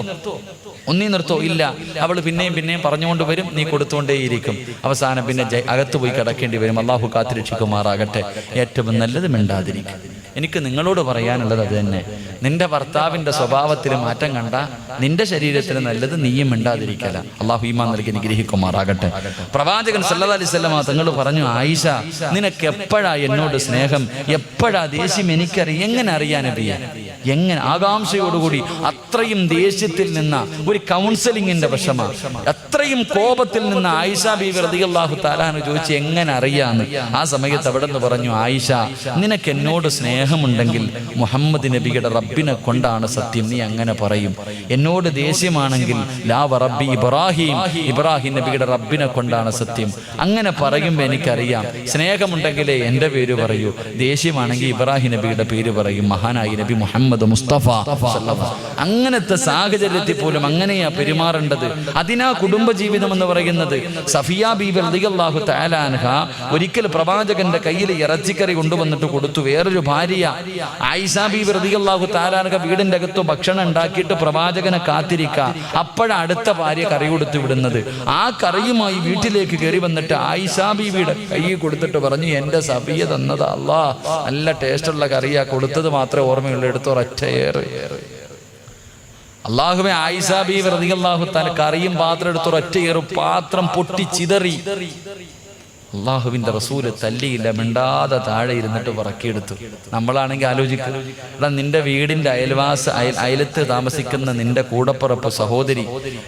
ഇല്ല. അവള് പിന്നെയും പറഞ്ഞുകൊണ്ട് വരും, നീ കൊടുത്തുകൊണ്ടേയിരിക്കും. അവസാനം പിന്നെ അകത്ത് പോയി കിടക്കേണ്ടി വരും. അള്ളാഹു കാത്തിരക്ഷിക്കുമാറാകട്ടെ. ഏറ്റവും നല്ലത് മിണ്ടാതിരിക്കും. എനിക്ക് നിങ്ങളോട് പറയാനുള്ളത് അത് തന്നെ. നിന്റെ ഭർത്താവിന്റെ സ്വഭാവത്തിൽ മാറ്റം കണ്ട നിന്റെ ശരീരത്തിന് നല്ലത് നീയും മിണ്ടാതിരിക്കല. അള്ളാഹു ഈമാൻ നൽകി അനുഗ്രഹിക്കുമാറാകട്ടെ. പ്രവാചകൻ സല്ലല്ലാഹു അലൈഹി വസല്ലം തങ്ങൾ പറഞ്ഞു, ആയിഷ, നിനക്ക് എപ്പോഴാ എന്നോട് സ്നേഹം, എപ്പോഴാ ദേഷ്യം? എനിക്കറിയാം. എങ്ങനെ അറിയാൻ നബിയെ? എങ്ങനെ? ആകാംക്ഷയോടുകൂടി അത്രയും ദേഷ്യത്തിൽ നിന്ന ഒരു കൗൺസിലിങ്ങിന്റെ വശമാ, അത്രയും കോപത്തിൽ നിന്ന് ആയിഷ ബീവി റളിയല്ലാഹു തആല ചോദിച്ചു, എങ്ങനെ അറിയാന്ന്? ആ സമയത്ത് അവിടെ നിന്ന് പറഞ്ഞു, ആയിഷ, നിനക്ക് എന്നോട് സ്നേഹമുണ്ടെങ്കിൽ മുഹമ്മദ് നബിയുടെ റബ്ബിനെ കൊണ്ടാണ് സത്യം, നീ അങ്ങനെ പറയും. എന്നോട് ദേഷ്യമാണെങ്കിൽ ലാ വറബ്ബി ഇബ്രാഹിം നബിയുടെ റബ്ബിനെ കൊണ്ടാണ് സത്യം. അങ്ങനെ പറയുമ്പോൾ എനിക്കറിയാം. സ്നേഹമുണ്ടെങ്കിലേ എൻ്റെ പേര് പറയൂ, ദേഷ്യമാണെങ്കിൽ ഇബ്രാഹിം നബിയുടെ പേര് പറയും. മഹാനായി നബി മുഹമ്മദ് മുസ്തഫ. അങ്ങനത്തെ സാഹചര്യത്തിൽ പോലും അങ്ങനെയാ പെരുമാറേണ്ടത്. അതിനാ കുടുംബജീവിതം എന്ന് പറയുന്നത്. സഫിയ ബീബി റളിയല്ലാഹു തആല അൻഹ ഒരിക്കൽ പ്രവാചകന്റെ കയ്യിൽ ഇറച്ചിക്കറി കൊണ്ടുവന്നിട്ട് കൊടുത്തു. വേറൊരു ഭാര്യ ആയിഷ ബീബി റളിയല്ലാഹു തആല അൻഹ വീടിന്റെ അകത്ത് ഭക്ഷണം ഉണ്ടാക്കിയിട്ട് പ്രവാചകനെ കാത്തിരിക്കുക. അപ്പോഴാണ് അടുത്ത ഭാര്യ കറി കൊടുത്തു വിടുന്നത്. ആ കറിയുമായി വീട്ടിലേക്ക് കയറി വന്നിട്ട് ആയിഷ ബീബിയുടെ കൈ കൊടുത്തിട്ട് പറഞ്ഞു, എന്റെ സഫിയ തന്നതാ, അല്ലാ നല്ല ടേസ്റ്റുള്ള കറിയാ, കൊടുത്തത് മാത്രമേ ഓർമ്മയുള്ളൂ, എടുത്തോറൊറ്റ ഏറ്. അള്ളാഹുവേ, ആയിഷ ബീബി റളിയല്ലാഹു തആല കറിയും പാത്രം എടുത്തൊരൊറ്റ ഏറ്, പാത്രം പൊട്ടി ചിതറി. അള്ളാഹുവിന്റെ റസൂല് തല്ലിയില്ല, മിണ്ടാതെ താഴെ ഇരുന്നിട്ട് പറക്കിയെടുത്തു. നമ്മളാണെങ്കിൽ ആലോചിക്കുക, എടാ നിന്റെ വീടിന്റെ അയലത്ത് താമസിക്കുന്ന നിന്റെ കൂടപ്പുറപ്പ് സഹോദരി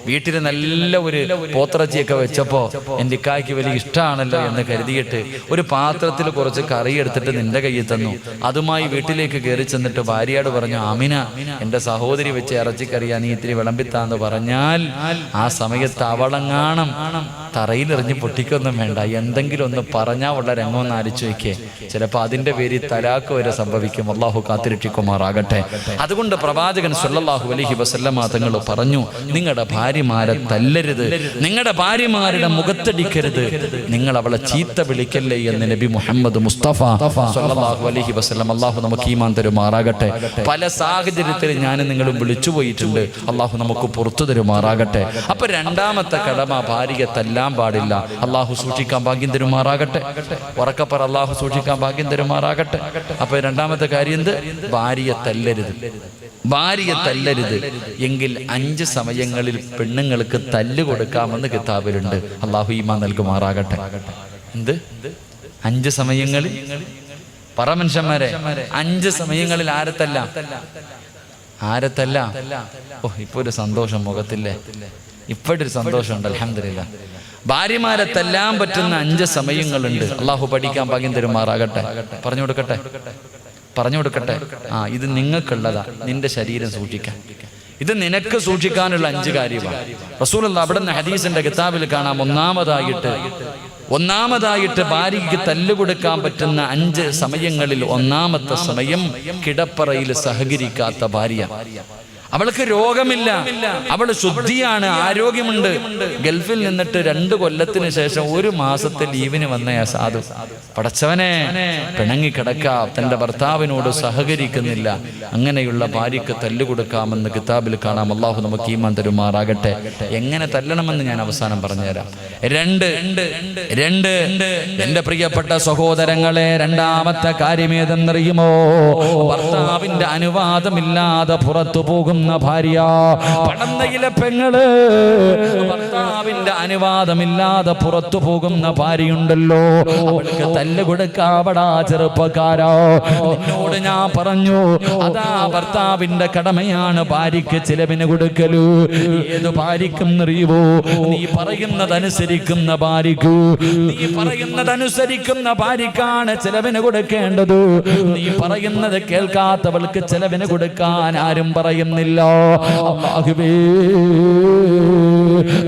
വീട്ടിൽ നല്ല ഒരു പോത്തിറച്ചിയൊക്കെ വെച്ചപ്പോ എൻ്റെ ഇക്കായ്ക്ക് വലിയ ഇഷ്ടമാണല്ലോ എന്ന് കരുതിയിട്ട് ഒരു പാത്രത്തിൽ കുറച്ച് കറി എടുത്തിട്ട് നിന്റെ കയ്യിൽ തന്നു. അതുമായി വീട്ടിലേക്ക് കയറി ചെന്നിട്ട് ഭാര്യയോട് പറഞ്ഞു, ആമിന, എൻ്റെ സഹോദരി വെച്ച് ഇറച്ചിക്കറിയാ, നീ ഇത്തിരി വിളമ്പിത്താന്ന് പറഞ്ഞാൽ ആ സമയത്ത് അവളെങ്ങാണം തറയിലെറിഞ്ഞ് പൊട്ടിക്കൊന്നും വേണ്ട, എന്തെങ്കിലും ഒന്ന് പറഞ്ഞാൽ ഉള്ള രംഗമൊന്ന് ആലോചിച്ച് വയ്ക്കേ. ചിലപ്പോൾ അതിൻ്റെ പേരിൽ തലാക്ക് വരെ സംഭവിക്കും. അള്ളാഹു കാത്തിരക്ഷിക്കുമാറാകട്ടെ. അതുകൊണ്ട് പ്രവാചകൻ സല്ലല്ലാഹു അലൈഹി വസല്ലമ തങ്ങൾ പറഞ്ഞു, നിങ്ങളുടെ ഭാര്യമാരെ തല്ലരുത്, നിങ്ങളുടെ ഭാര്യമാരുടെ മുഖത്തടിക്കരുത്, നിങ്ങൾ അവളെ ചീത്ത വിളിക്കല്ലേ എന്ന് നബി മുഹമ്മദ് മുസ്തഫ സല്ലല്ലാഹു അലൈഹി വസല്ലം. അള്ളാഹു നമുക്ക് ഈമാൻ തരുമാറാകട്ടെ. പല സാഹചര്യത്തിൽ ഞാനും നിങ്ങളും വിളിച്ചു പോയിട്ടുണ്ട്. അള്ളാഹു നമുക്ക് പുറത്തു തരുമാറാകട്ടെ. അപ്പൊ രണ്ടാമത്തെ കടമ, ഭാര്യയെ തല്ലാൻ പാടില്ല. അള്ളാഹു സൂക്ഷിക്കാൻ ഭാഗ്യം തരുമാറാകട്ടെ. ഉറക്കപ്പറ, അള്ളാഹു സൂക്ഷിക്കാൻ ഭാഗ്യം തരുമാറാകട്ടെ. അപ്പൊ രണ്ടാമത്തെ കാര്യം എന്ത്? ഭാര്യയെ തല്ലരുത്. ഭാര്യയെ തല്ലരുത് എങ്കിൽ 5 സമയങ്ങളിൽ പെണ്ണുങ്ങൾക്ക് തല്ല് കൊടുക്കാമെന്ന് കിതാബിലുണ്ട്. അള്ളാഹു ഈമാൻ നൽകുമാറാകട്ടെ. എന്ത് 5 സമയങ്ങളിൽ? പറ മനുഷ്യന്മാരെ, 5 സമയങ്ങളിൽ ആരത്തല്ല? ആരത്തല്ല? ഓ, ഇപ്പൊ ഒരു സന്തോഷം മുഖത്തില്ലേ? ഇപ്പോഴൊരു സന്തോഷമുണ്ട്, അൽഹംദുലില്ലാ. ഭാര്യമാരെ തല്ലാൻ പറ്റുന്ന 5 സമയങ്ങളുണ്ട്. അള്ളാഹു പഠിക്കാൻ ഭാഗ്യം തരുമാറാകട്ടെ. പറഞ്ഞു കൊടുക്കട്ടെ. ഇത് നിങ്ങൾക്കുള്ളതാ, നിന്റെ ശരീരം സൂക്ഷിക്കാൻ. ഇത് നിനക്ക് സൂക്ഷിക്കാനുള്ള 5 കാര്യമാണ്. റസൂലുള്ളാഹി അവിടെ നിന്ന് ഹദീസിന്റെ കിതാബിൽ കാണാം. ഒന്നാമതായിട്ട് ഭാര്യയ്ക്ക് തല്ലുകൊടുക്കാൻ പറ്റുന്ന 5 സമയങ്ങളിൽ ഒന്നാമത്തെ സമയം കിടപ്പറയിൽ സഹകരിക്കാത്ത ഭാര്യ. അവൾക്ക് രോഗമില്ല, അവൾ ശുദ്ധിയാണ്, ആരോഗ്യമുണ്ട്. ഗൾഫിൽ നിന്നിട്ട് 2 കൊല്ലത്തിന് ശേഷം 1 മാസത്തെ ലീവിന് വന്ന സാധു, പടച്ചവനെ, പിണങ്ങിക്കിടക്ക, തന്റെ ഭർത്താവിനോട് സഹകരിക്കുന്നില്ല. അങ്ങനെയുള്ള ഭാര്യയ്ക്ക് തല്ലുകൊടുക്കാമെന്ന് കിതാബിൽ കാണാം. അള്ളാഹു നമുക്ക് ഈമാൻ തരുമാറാകട്ടെ. എങ്ങനെ തല്ലണമെന്ന് ഞാൻ അവസാനം പറഞ്ഞുതരാം. 2 എന്റെ പ്രിയപ്പെട്ട സഹോദരങ്ങളെ, രണ്ടാമത്തെ കാര്യം ഏതെന്നറിയുമോ? ഭർത്താവിന്റെ അനുവാദമില്ലാതെ പുറത്തു പോകും ഭാര്യ, പടന്നയിലെ പെങ്ങള്, ഭർത്താവിന്റെ അനുവാദമില്ലാതെ പുറത്തു പോകുന്ന ഭാര്യയുണ്ടല്ലോ, അവൾക്ക് തല്ല് കൊടുക്കാവടാ ചെറുപ്പക്കാരാ. എന്നോട് ഞാൻ പറഞ്ഞു, അതാ ഭർത്താവിന്റെ കടമയാണ് ഭാര്യയ്ക്ക് ചിലവിന് കൊടുക്കലു. ഏത് ഭാര്യയ്ക്കും അറിയുവോ? നീ പറയുന്നതനുസരിക്കുന്ന ഭാര്യയ്ക്കു, നീ പറയുന്നതനുസരിക്കുന്ന ഭാര്യക്കാണ് ചിലവിന് കൊടുക്കേണ്ടത്. നീ പറയുന്നത് കേൾക്കാത്തവൾക്ക് ചിലവിന് കൊടുക്കാൻ ആരും പറയുന്നില്ല. അല്ലാഹുവേ,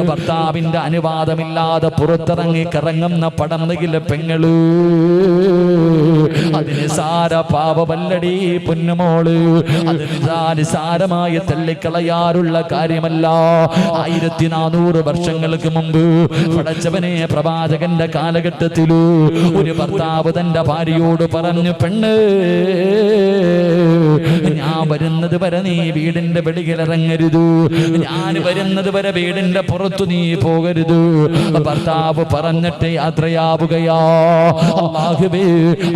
ഭർത്താവിന്റെ അനുവാദമില്ലാതെ പുറത്തിറങ്ങി കറങ്ങുന്ന പടന്നയിലെ പെങ്ങള്, അതിന് സാര പാപമല്ലടി പൊന്നുമോള്. അതിന് നിസാരമായി തള്ളിക്കളയാറുള്ള കാര്യമല്ല. 1400 വർഷങ്ങൾക്ക് മുമ്പ് പടച്ചവനെ, പ്രവാചകന്റെ കാലഘട്ടത്തില് ഒരു ഭർത്താവ് തന്റെ ഭാര്യയോട് പറഞ്ഞു, പെണ്ണ്, ഞാൻ വരുന്നത് വരെ നീ വീടിന്റെ വെളിയിലിറങ്ങരുത്, ഞാൻ വരുന്നത് വരെ വീടിന്റെ പുറത്തു നീ പോകരുത്. ഭർത്താവ് പറഞ്ഞിട്ട് യാത്രയാവുകയാ. അല്ലാഹുവേ,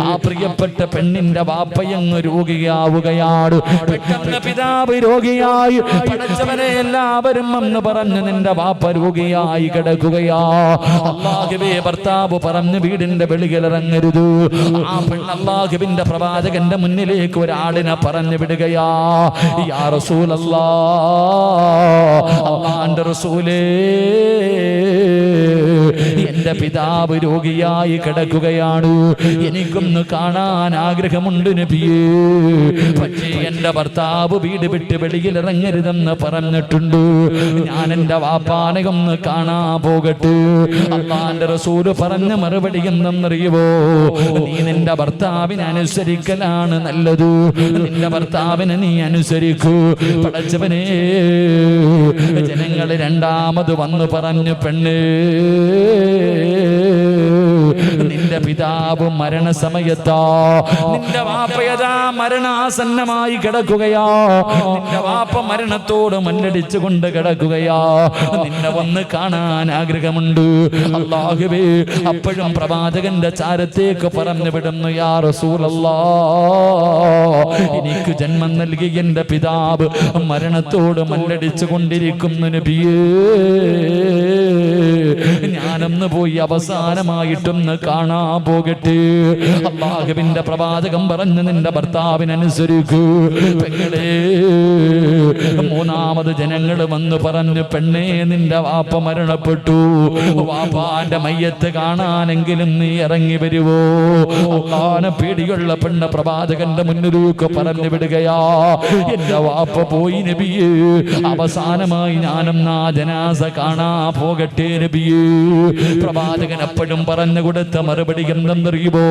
ആ പ്രിയപ്പെട്ട പെണ്ണിന്റെ വാപ്പയങ്ങ് രോഗിയാവുകയാണ്. പെട്ടെന്ന് പിതാവ് രോഗിയായി. പടച്ചവനെ, എല്ലാവരും എന്ന് പറഞ്ഞു നിന്റെ വാപ്പ രോഗിയായി കിടക്കുകയാ. അല്ലാഹുവേ, ഭർത്താവ് പറഞ്ഞു വീടിന്റെ വെളിയിലിറങ്ങരുത്. ആ പെണ്ണ് അല്ലാഹുവിന്റെ പ്രവാചകന്റെ മുന്നിലേക്ക് ഒരാളിനെ പറഞ്ഞു വിടുകയാ. യാ റസൂലല്ലാഹ്, അല്ലാഹുവിന്റെ റസൂലേ, എന്റെ പിതാവ് രോഗിയായി കിടക്കുകയാണ്, എനിക്കൊന്ന് കാണാൻ ആഗ്രഹമുണ്ട് നബിയേ. പക്ഷേ എന്റെ ഭർത്താവ് വീട് വിട്ട് വെളിയിലിറങ്ങരുതെന്ന് പറഞ്ഞിട്ടുണ്ട്. ഞാൻ എന്റെ വാപ്പാനെ ഒന്ന് കാണാൻ പോകട്ടെ. അല്ലാഹുവിന്റെ റസൂല് പറഞ്ഞ മറുപടി എന്തെന്നറിയുവോ? നീ നിന്റെ ഭർത്താവിനെ അനുസരിക്കലാണ് നല്ലത്. നിന്റെ ഭർത്താവിനെ നീ അനുസരിക്കൂ. പടച്ചവനെ, ജനങ്ങൾ രണ്ടാമത് വന്നു പറഞ്ഞു, പെണ്ണ്, നിന്റെ പിതാവ് മരണസമയത്താ, നിന്റെ വാപ്പയതാ മരണാസന്നമായി കിടക്കുകയാ. നിന്റെ വാപ്പ മരണത്തോട് മല്ലടിച്ചുകൊണ്ട് കിടക്കുകയാ. നിന്നെ വന്ന് കാണാൻ ആഗ്രഹമുണ്ട്. അല്ലാഹുവേ, അപ്പോഴും പ്രവാചകന്റെ ചാരത്തേക്ക് പറഞ്ഞു വിടുന്നു, യാ റസൂലല്ലാഹ്, എനിക്ക് ജന്മം നൽകി എന്റെ പിതാവ് മരണത്തോട് മല്ലടിച്ചു കൊണ്ടിരിക്കുന്നു നബിയേ. ഞാനൊന്ന് പോയി അവസാനമായിട്ടൊന്ന് കാണാൻ പോകട്ടെ. അല്ലാഹുവിന്റെ പ്രവാചകൻ പറഞ്ഞു, നിന്റെ ഭർത്താവിനനുസരിക്കൂ. പെങ്ങളെ, മൂന്നാമത് ജനങ്ങൾ വന്ന് പറഞ്ഞു, പെണ്ണേ, നിന്റെ വാപ്പ മരണപ്പെട്ടു, വാപ്പാന്റെ മയ്യത്ത് കാണാനെങ്കിലും നീ ഇറങ്ങി വരുവോ? അല്ലാഹുവിനെ പേടിയുള്ള പെണ്ണ് പ്രവാചകന്റെ മുന്നിലേക്ക് പറഞ്ഞു വിടുകയാ. എന്റെ വാപ്പ പോയി നബിയേ, അവസാനമായി ഞാനും ആ ജനാസ കാണാ പോകട്ടെ നബിയേ. പ്രവാചകൻ എപ്പോഴും പറഞ്ഞു കൊടുത്ത മറുപടി എന്തെന്നറിയുമോ?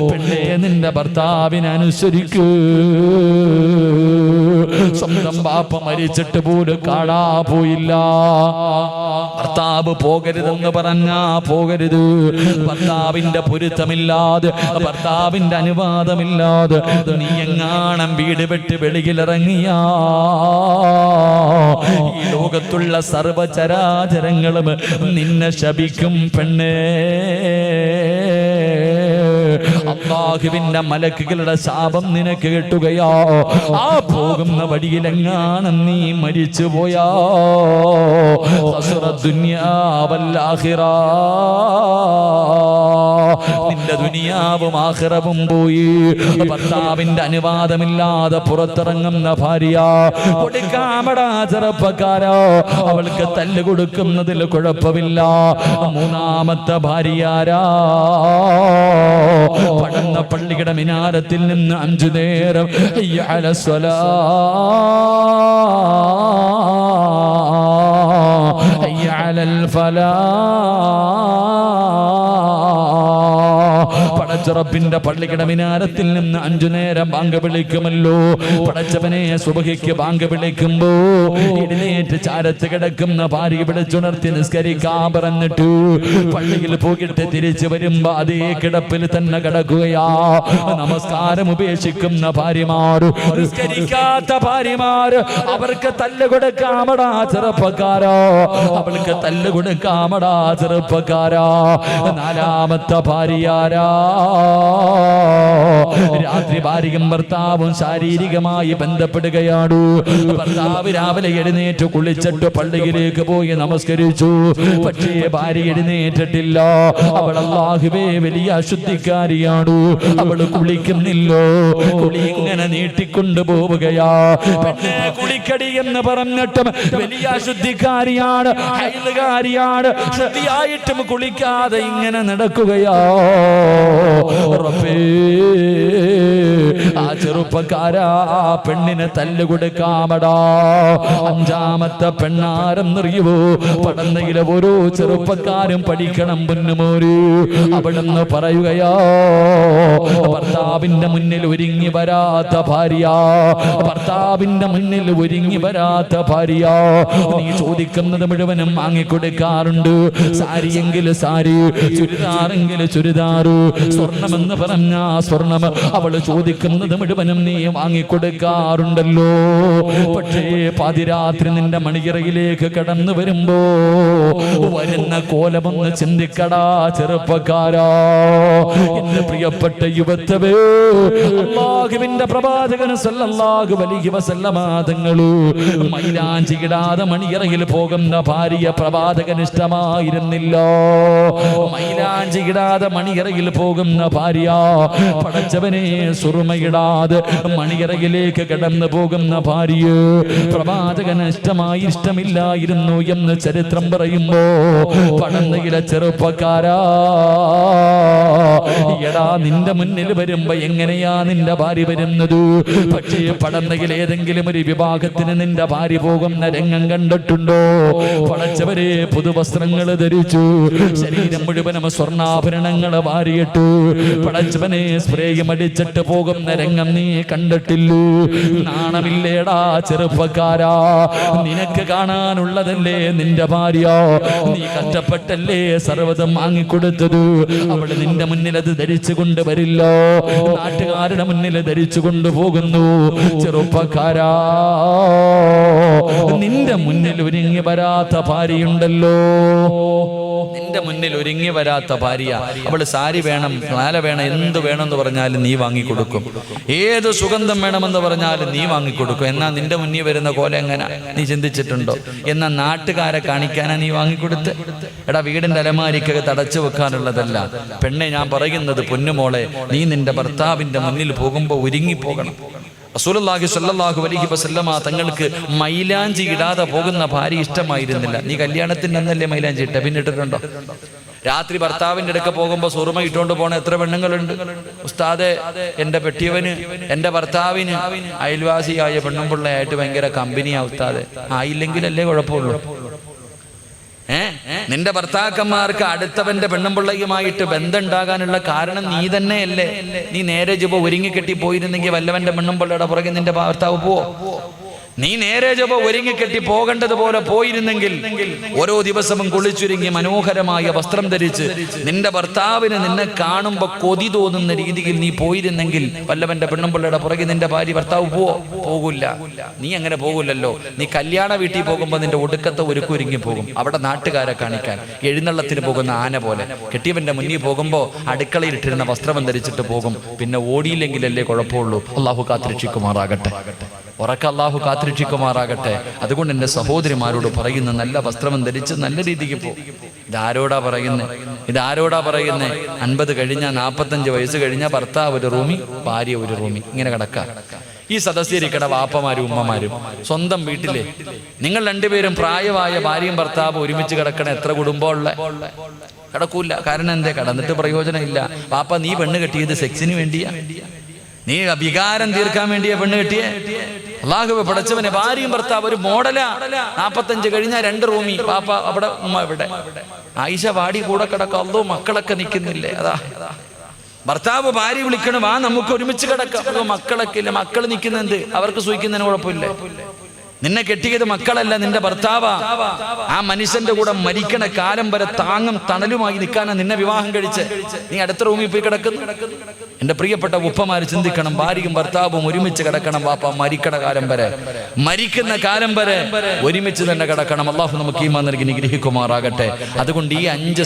പെണ്ണേ, നിന്റെ ഭർത്താവിനെ അനുസരിക്കൂ. സ്വന്തം ബാപ്പ മരിച്ചിട്ട് പോലും കാണാ പോയില്ല. ഭർത്താവ് പോകരുതെന്ന് പറഞ്ഞാ പോകരുത്. ഭർത്താവിന്റെ പൊരുത്തമില്ലാതെ, ഭർത്താവിന്റെ അനുവാദമില്ലാതെ നീ എങ്ങാണം വീട് വിട്ട് വെളിയിലിറങ്ങിയാ ഈ ലോകത്തുള്ള സർവചരാചരങ്ങളും നിന്നെ ശപിക്കും പെണ്ണേ. അല്ലാഹുവിന്റെ മലക്കുകളുടെ ശാപം നിനക്ക് കിട്ടുകയോ? ആ പോകുന്ന വഴിയിലെങ്ങാനും നീ മരിച്ചു പോയാ ദുനിയാ വൽ ആഖിറ, നിന്റെ ദുനിയാവും ആഖിറവും പോയി. ഭർത്താവിന്റെ അനുവാദമില്ലാതെ പുറത്തിറങ്ങുന്ന ഭാര്യ കൊടുക്കാമടാ ചെറുപ്പക്കാരോ, അവൾക്ക് തല്ല് കൊടുക്കുന്നതിൽ കുഴപ്പമില്ല. മൂന്നാമത്തെ ഭാര്യയാരാ? പടന്ന പള്ളിയുടെ മിനാരത്തിൽ നിന്ന് 5 നേരം ഹയ്യ അലസ്സലാ, ഹയ്യ അലൽ ഫലാ, പടച്ചറപ്പിന്റെ പള്ളിയുടെ മിനാരത്തിൽ നിന്ന് 5 നേരം ബാങ്ക് വിളിക്കുമല്ലോ. പടച്ചവനെ, സുബഹിക്ക് ബാങ്ക് വിളിക്കുമ്പോ എഴുന്നേറ്റ് ചാരത്ത് കിടക്കുന്ന ഭാര്യ വിളിച്ചുണർത്തി നിസ്കരിക്കാൻ പറഞ്ഞിട്ട് പള്ളിയിൽ പോയിട്ട് തിരിച്ചു വരുമ്പോ അതേ കിടപ്പിൽ തന്നെ കിടക്കുകയാ. നമസ്കാരം ഉപേക്ഷിക്കുന്ന ഭാര്യമാര്, നിസ്കരിക്കാത്ത ഭാര്യമാര്, അവർക്ക് തല്ല് കൊടുക്കാമടാ ചെറുപ്പക്കാരോ, അവൾക്ക് തല്ല് കൊടുക്കാമടാ ചെറുപ്പക്കാരാ. നാലാമത്തെ ഭാര്യയാരാ? രാത്രി ഭാര്യയും ഭർത്താവും ശാരീരികമായി ബന്ധപ്പെടുകയാണ്. ഭർത്താവ് രാവിലെ എഴുന്നേറ്റ് കുളിച്ചിട്ട് പള്ളിയിലേക്ക് പോയി നമസ്കരിച്ചു. പക്ഷേ ഭാര്യ എഴുന്നേറ്റിട്ടില്ല. അവൾ അല്ലാഹുവേ വലിയ അശുദ്ധിക്കാരിയാണ്. അവൾ കുളിക്കുന്നില്ലോ. കുളി ഇങ്ങനെ നീട്ടിക്കൊണ്ടു പോവുകയാ. പെണ്ണെ, കുളിക്കടി എന്ന് പറഞ്ഞിട്ടും വലിയ അശുദ്ധിക്കാരിയാണ്, ഹൈലുകാരിയാണ്. ശുദ്ധിയായിട്ടും കുളിക്കാതെ ഇങ്ങനെ നടക്കുകയാ. ആ ചെറുപ്പക്കാരാ, പെണ്ണിനെ തല്ല് കൊടുക്കാമടാ. അഞ്ചാമത്തെ പെണ്ണാരെന്നറിയുവോ? പടന്നയിലെ ഓരോ ചെറുപ്പക്കാരും പഠിക്കണം പൊന്നുമോര്. അവിടെന്ന് പറയുകയോ, ഭർത്താവിന്റെ മുന്നിൽ ഒരുങ്ങി വരാത്ത ഭാര്യ, ഭർത്താവിന്റെ മുന്നിൽ ഒരുങ്ങി വരാത്ത ഭാര്യ, നീ ചോദിക്കുന്നത് മുഴുവനും വാങ്ങിക്കൊടുക്കാറുണ്ട്. സാരിയെങ്കിൽ സാരി, ചുരിദാറെങ്കിൽ ചുരിദാറ്, സ്വർണമെന്ന് പറഞ്ഞാ സ്വർണം, അവള് ചോദിക്കുന്നത് മുഴുവനും നീ വാങ്ങിക്കൊടുക്കാറുണ്ടല്ലോ. പക്ഷേ പാതിരാത്രി നിന്റെ മണിയറയിലേക്ക് കടന്നു വരുമ്പോ വരുന്ന കോലമൊന്ന് ചിന്തിക്കടാ ചെറുപ്പക്കാരാ. എന്റെ പ്രിയപ്പെട്ട യുവത്വേ, അല്ലാഹുവിന്റെ പ്രവാചകൻ സല്ലല്ലാഹു അലൈഹി വസല്ലമ തങ്ങള് മൈലാഞ്ചി ഇടാതെ മണിയറയിൽ പോകുന്ന ഭാര്യ പ്രവാചകൻ ഇഷ്ടമായിരുന്നില്ല. മൈലാഞ്ചി ഇടാതെ മണിയറയിൽ പോകുന്ന ഭാര്യ, പടച്ചവനെ, സുറുമയിടാതെ മണിയറയിലേക്ക് കടന്നു പോകുന്ന ഭാര്യ പ്രവാചകന് ഇഷ്ടമില്ലായിരുന്നു എന്ന് ചരിത്രം പറയുമ്പോ, പടന്നയിലെ ചെറുപ്പക്കാരാ, എടാ, നിന്റെ മുന്നിൽ വരുമ്പോ എങ്ങനെയാ നിന്റെ ഭാര്യ വരുന്നത്? പക്ഷേ പടന്നയിൽ ഏതെങ്കിലും ഒരു വിഭാഗത്തിന് നിന്റെ ഭാര്യ പോകുന്ന രംഗം കണ്ടിട്ടുണ്ടോ? പടച്ചവരെ, പുതുവസ്ത്രങ്ങൾ ധരിച്ചു, ശരീരം മുഴുവനും സ്വർണ്ണാഭരണങ്ങൾ വാരിയിട്ടു, പടച്ചവനെ സ്പ്രേയും അടിച്ചിട്ട് പോകുന്ന രംഗം നീ കണ്ടിട്ടില്ലൂ? നാണമില്ലേടാ ചെറുപ്പക്കാരാ? നിനക്ക് കാണാനുള്ളതല്ലേ നിന്റെ ഭാര്യ? നീ കഷ്ടപ്പെട്ടല്ലേ സർവ്വതം വാങ്ങിക്കൊടുത്തത്? അവള് നിന്റെ മുന്നിൽ അത് ധരിച്ചു കൊണ്ടുവരില്ല, നാട്ടുകാരുടെ മുന്നിൽ ധരിച്ചു കൊണ്ടുപോകുന്നു. ചെറുപ്പക്കാരാ, നിന്റെ മുന്നിൽ ഒരുങ്ങി വരാത്ത ഭാര്യയുണ്ടല്ലോ. നിന്റെ മുന്നിൽ ഒരുങ്ങി വരാത്ത ഭാര്യ, അവള് സാരി വേണം, മാല വേണം, എന്ത് വേണമെന്ന് പറഞ്ഞാലും നീ വാങ്ങിക്കൊടുക്കും. ഏത് സുഗന്ധം വേണമെന്ന് പറഞ്ഞാലും നീ വാങ്ങിക്കൊടുക്കും. എന്നാ നിന്റെ മുന്നിൽ വരുന്ന കോലം എങ്ങനെ നീ ചിന്തിച്ചിട്ടുണ്ടോ? എന്നാ നാട്ടുകാരെ കാണിക്കാനാ നീ വാങ്ങിക്കൊടുത്ത്? എടാ, വീടിന്റെ അലമാരിക്കകത്ത് അടച്ചു വെക്കാനുള്ളതല്ല പെണ്ണെ ഞാൻ പറയുന്നത്. പൊന്നുമോളെ, നീ നിന്റെ ഭർത്താവിന്റെ മുന്നിൽ പോകുമ്പോൾ ഒരുങ്ങിപ്പോകണം. റസൂലുള്ളാഹി സ്വല്ലല്ലാഹു അലൈഹി വസല്ലമ തങ്ങൾക്ക് മൈലാഞ്ചി ഇടാതെ പോകുന്ന ഭാര്യ ഇഷ്ടമായിരുന്നില്ല. നീ കല്യാണത്തിന് അന്നല്ലേ മൈലാഞ്ചി ഇട്ട, പിന്നെ ഇട്ടിട്ടുണ്ടോ? രാത്രി ഭർത്താവിൻ്റെ അടുക്ക പോകുമ്പോൾ സുറുമ ഇട്ടുകൊണ്ട് പോണ എത്ര പെണ്ണുങ്ങളുണ്ട്? ഉസ്താദെ, എൻ്റെ പെട്ടിയവന്, എൻ്റെ ഭർത്താവിന് അയൽവാസിയായ പെണ്ണും പിള്ളയായിട്ട് ഭയങ്കര കമ്പനിയാ ഉസ്താദെ. ആയില്ലെങ്കിലല്ലേ കുഴപ്പമുള്ളൂ. നിന്റെ ഭർത്താക്കന്മാർക്ക് അടുത്തവന്റെ പെണ്ണുമ്പിള്ളയുമായിട്ട് ബന്ധം ഉണ്ടാകാനുള്ള കാരണം നീ തന്നെയല്ലേ? നീ നേരെ ചൊവ്വ ഒരുങ്ങിക്കെട്ടി പോയിരുന്നെങ്കിൽ വല്ലവന്റെ പെണ്ണുമ്പിള്ളയുടെ പുറകെ നിന്റെ ഭർത്താവ് പോവോ? നീ നേരെ ചൊവ്വ ഒരുങ്ങിക്കെട്ടി പോകേണ്ടതുപോലെ പോയിരുന്നെങ്കിൽ ഓരോ ദിവസവും കുളിച്ചൊരുങ്ങി മനോഹരമായ വസ്ത്രം ധരിച്ച് നിന്റെ ഭർത്താവിന് നിന്നെ കാണുമ്പോൾ കൊതി തോന്നുന്ന രീതിയിൽ നീ പോയിരുന്നെങ്കിൽ വല്ലവന്റെ പെണ്ണുമ്പിള്ളയുടെ പുറകെ നിന്റെ ഭാര്യ ഭർത്താവ് പോകില്ല. നീ അങ്ങനെ പോകില്ലല്ലോ. നീ കല്യാണ വീട്ടിൽ പോകുമ്പോൾ നിന്റെ ഒടുക്കത്തെ ഒരുക്കൊരുങ്ങി പോകും. അവിടെ നാട്ടുകാരെ കാണിക്കാൻ എഴുന്നള്ളത്തിന് പോകുന്ന ആന പോലെ കെട്ടിയവന്റെ മുന്നിൽ പോകുമ്പോൾ അടുക്കളയിൽ ഇട്ടിരുന്ന വസ്ത്രം ധരിച്ചിട്ട് പോകും. പിന്നെ ഓടിയില്ലെങ്കിലല്ലേ കുഴപ്പമുള്ളൂ. അള്ളാഹു കാത്തിരക്ഷിക്കുമാറാകട്ടെ. ഉറക്ക അള്ളാഹു കാത്തിരക്ഷിക്കുമാറാകട്ടെ. അതുകൊണ്ട് എൻ്റെ സഹോദരിമാരോട് പറയുന്ന നല്ല വസ്ത്രം ധരിച്ച് നല്ല രീതിക്ക് പോകും. ഇതാരോടാ പറയുന്നത്? 50 കഴിഞ്ഞാൽ 45 വയസ്സ് കഴിഞ്ഞാൽ ഭർത്താവ് ഒരു റൂമി, ഭാര്യ ഒരു റൂമി, ഇങ്ങനെ കിടക്കാം. ഈ സദസ്യരിക്കട വാപ്പമാരും ഉമ്മമാരും സ്വന്തം വീട്ടിലെ നിങ്ങൾ രണ്ടുപേരും പ്രായമായ ഭാര്യയും ഭർത്താവും ഒരുമിച്ച് കിടക്കണ എത്ര കുടുംബമുള്ള കിടക്കൂല. കാരണം എന്തേ? കടന്നിട്ട് പ്രയോജനമില്ല. വാപ്പ നീ പെണ്ണ് കെട്ടിയത് സെക്സിന് വേണ്ടിയാ? നീ വികാരം തീർക്കാൻ വേണ്ടിയാ പെണ്ണ് കെട്ടിയേ? അല്ലാഹുവേ പടച്ചവനെ, ഭാര്യയും ഭർത്താവ് ഒരു മോഡലാ. 45 കഴിഞ്ഞാൽ 2 റൂമി, പാപ്പ അവിടെ, ഉമ്മ ഇവിടെ. ആയിഷ വാടി കൂടെ കിടക്കാം. അല്ലോ മക്കളൊക്കെ നിൽക്കുന്നില്ലേ? അതാ ഭർത്താവ് ഭാര്യ വിളിക്കണം, വാ നമുക്ക് ഒരുമിച്ച് കിടക്കാം. മക്കളൊക്കെ ഇല്ല. മക്കൾ നിൽക്കുന്നെന്ത്? അവർക്ക് സൂഹിക്കുന്നതിന് കുഴപ്പമില്ല. നിന്നെ കെട്ടിയത് മക്കളല്ല, നിന്റെ ഭർത്താവാ. ആ മനുഷ്യന്റെ കൂടെ മരിക്കണ കാലം വരെ താങ്ങും തണലുമായി നിൽക്കാനാ നിന്നെ വിവാഹം കഴിച്ച്. നീ അടുത്ത റൂമിൽ പോയി കിടക്കുന്നു. എന്റെ പ്രിയപ്പെട്ട ഉപ്പമാര് ചിന്തിക്കണം, ഭാര്യയും ഭർത്താവും ഒരുമിച്ച് കിടക്കണം. വാപ്പ മരിക്കണ കാലം വരെ, മരിക്കുന്ന കാലം വരെ ഒരുമിച്ച് തന്നെ കിടക്കണം. അള്ളാഹു നമുക്ക് ഈമാൻ നൽകി നിഗ്രഹിക്കുമാറാകട്ടെ. അതുകൊണ്ട് ഈ 5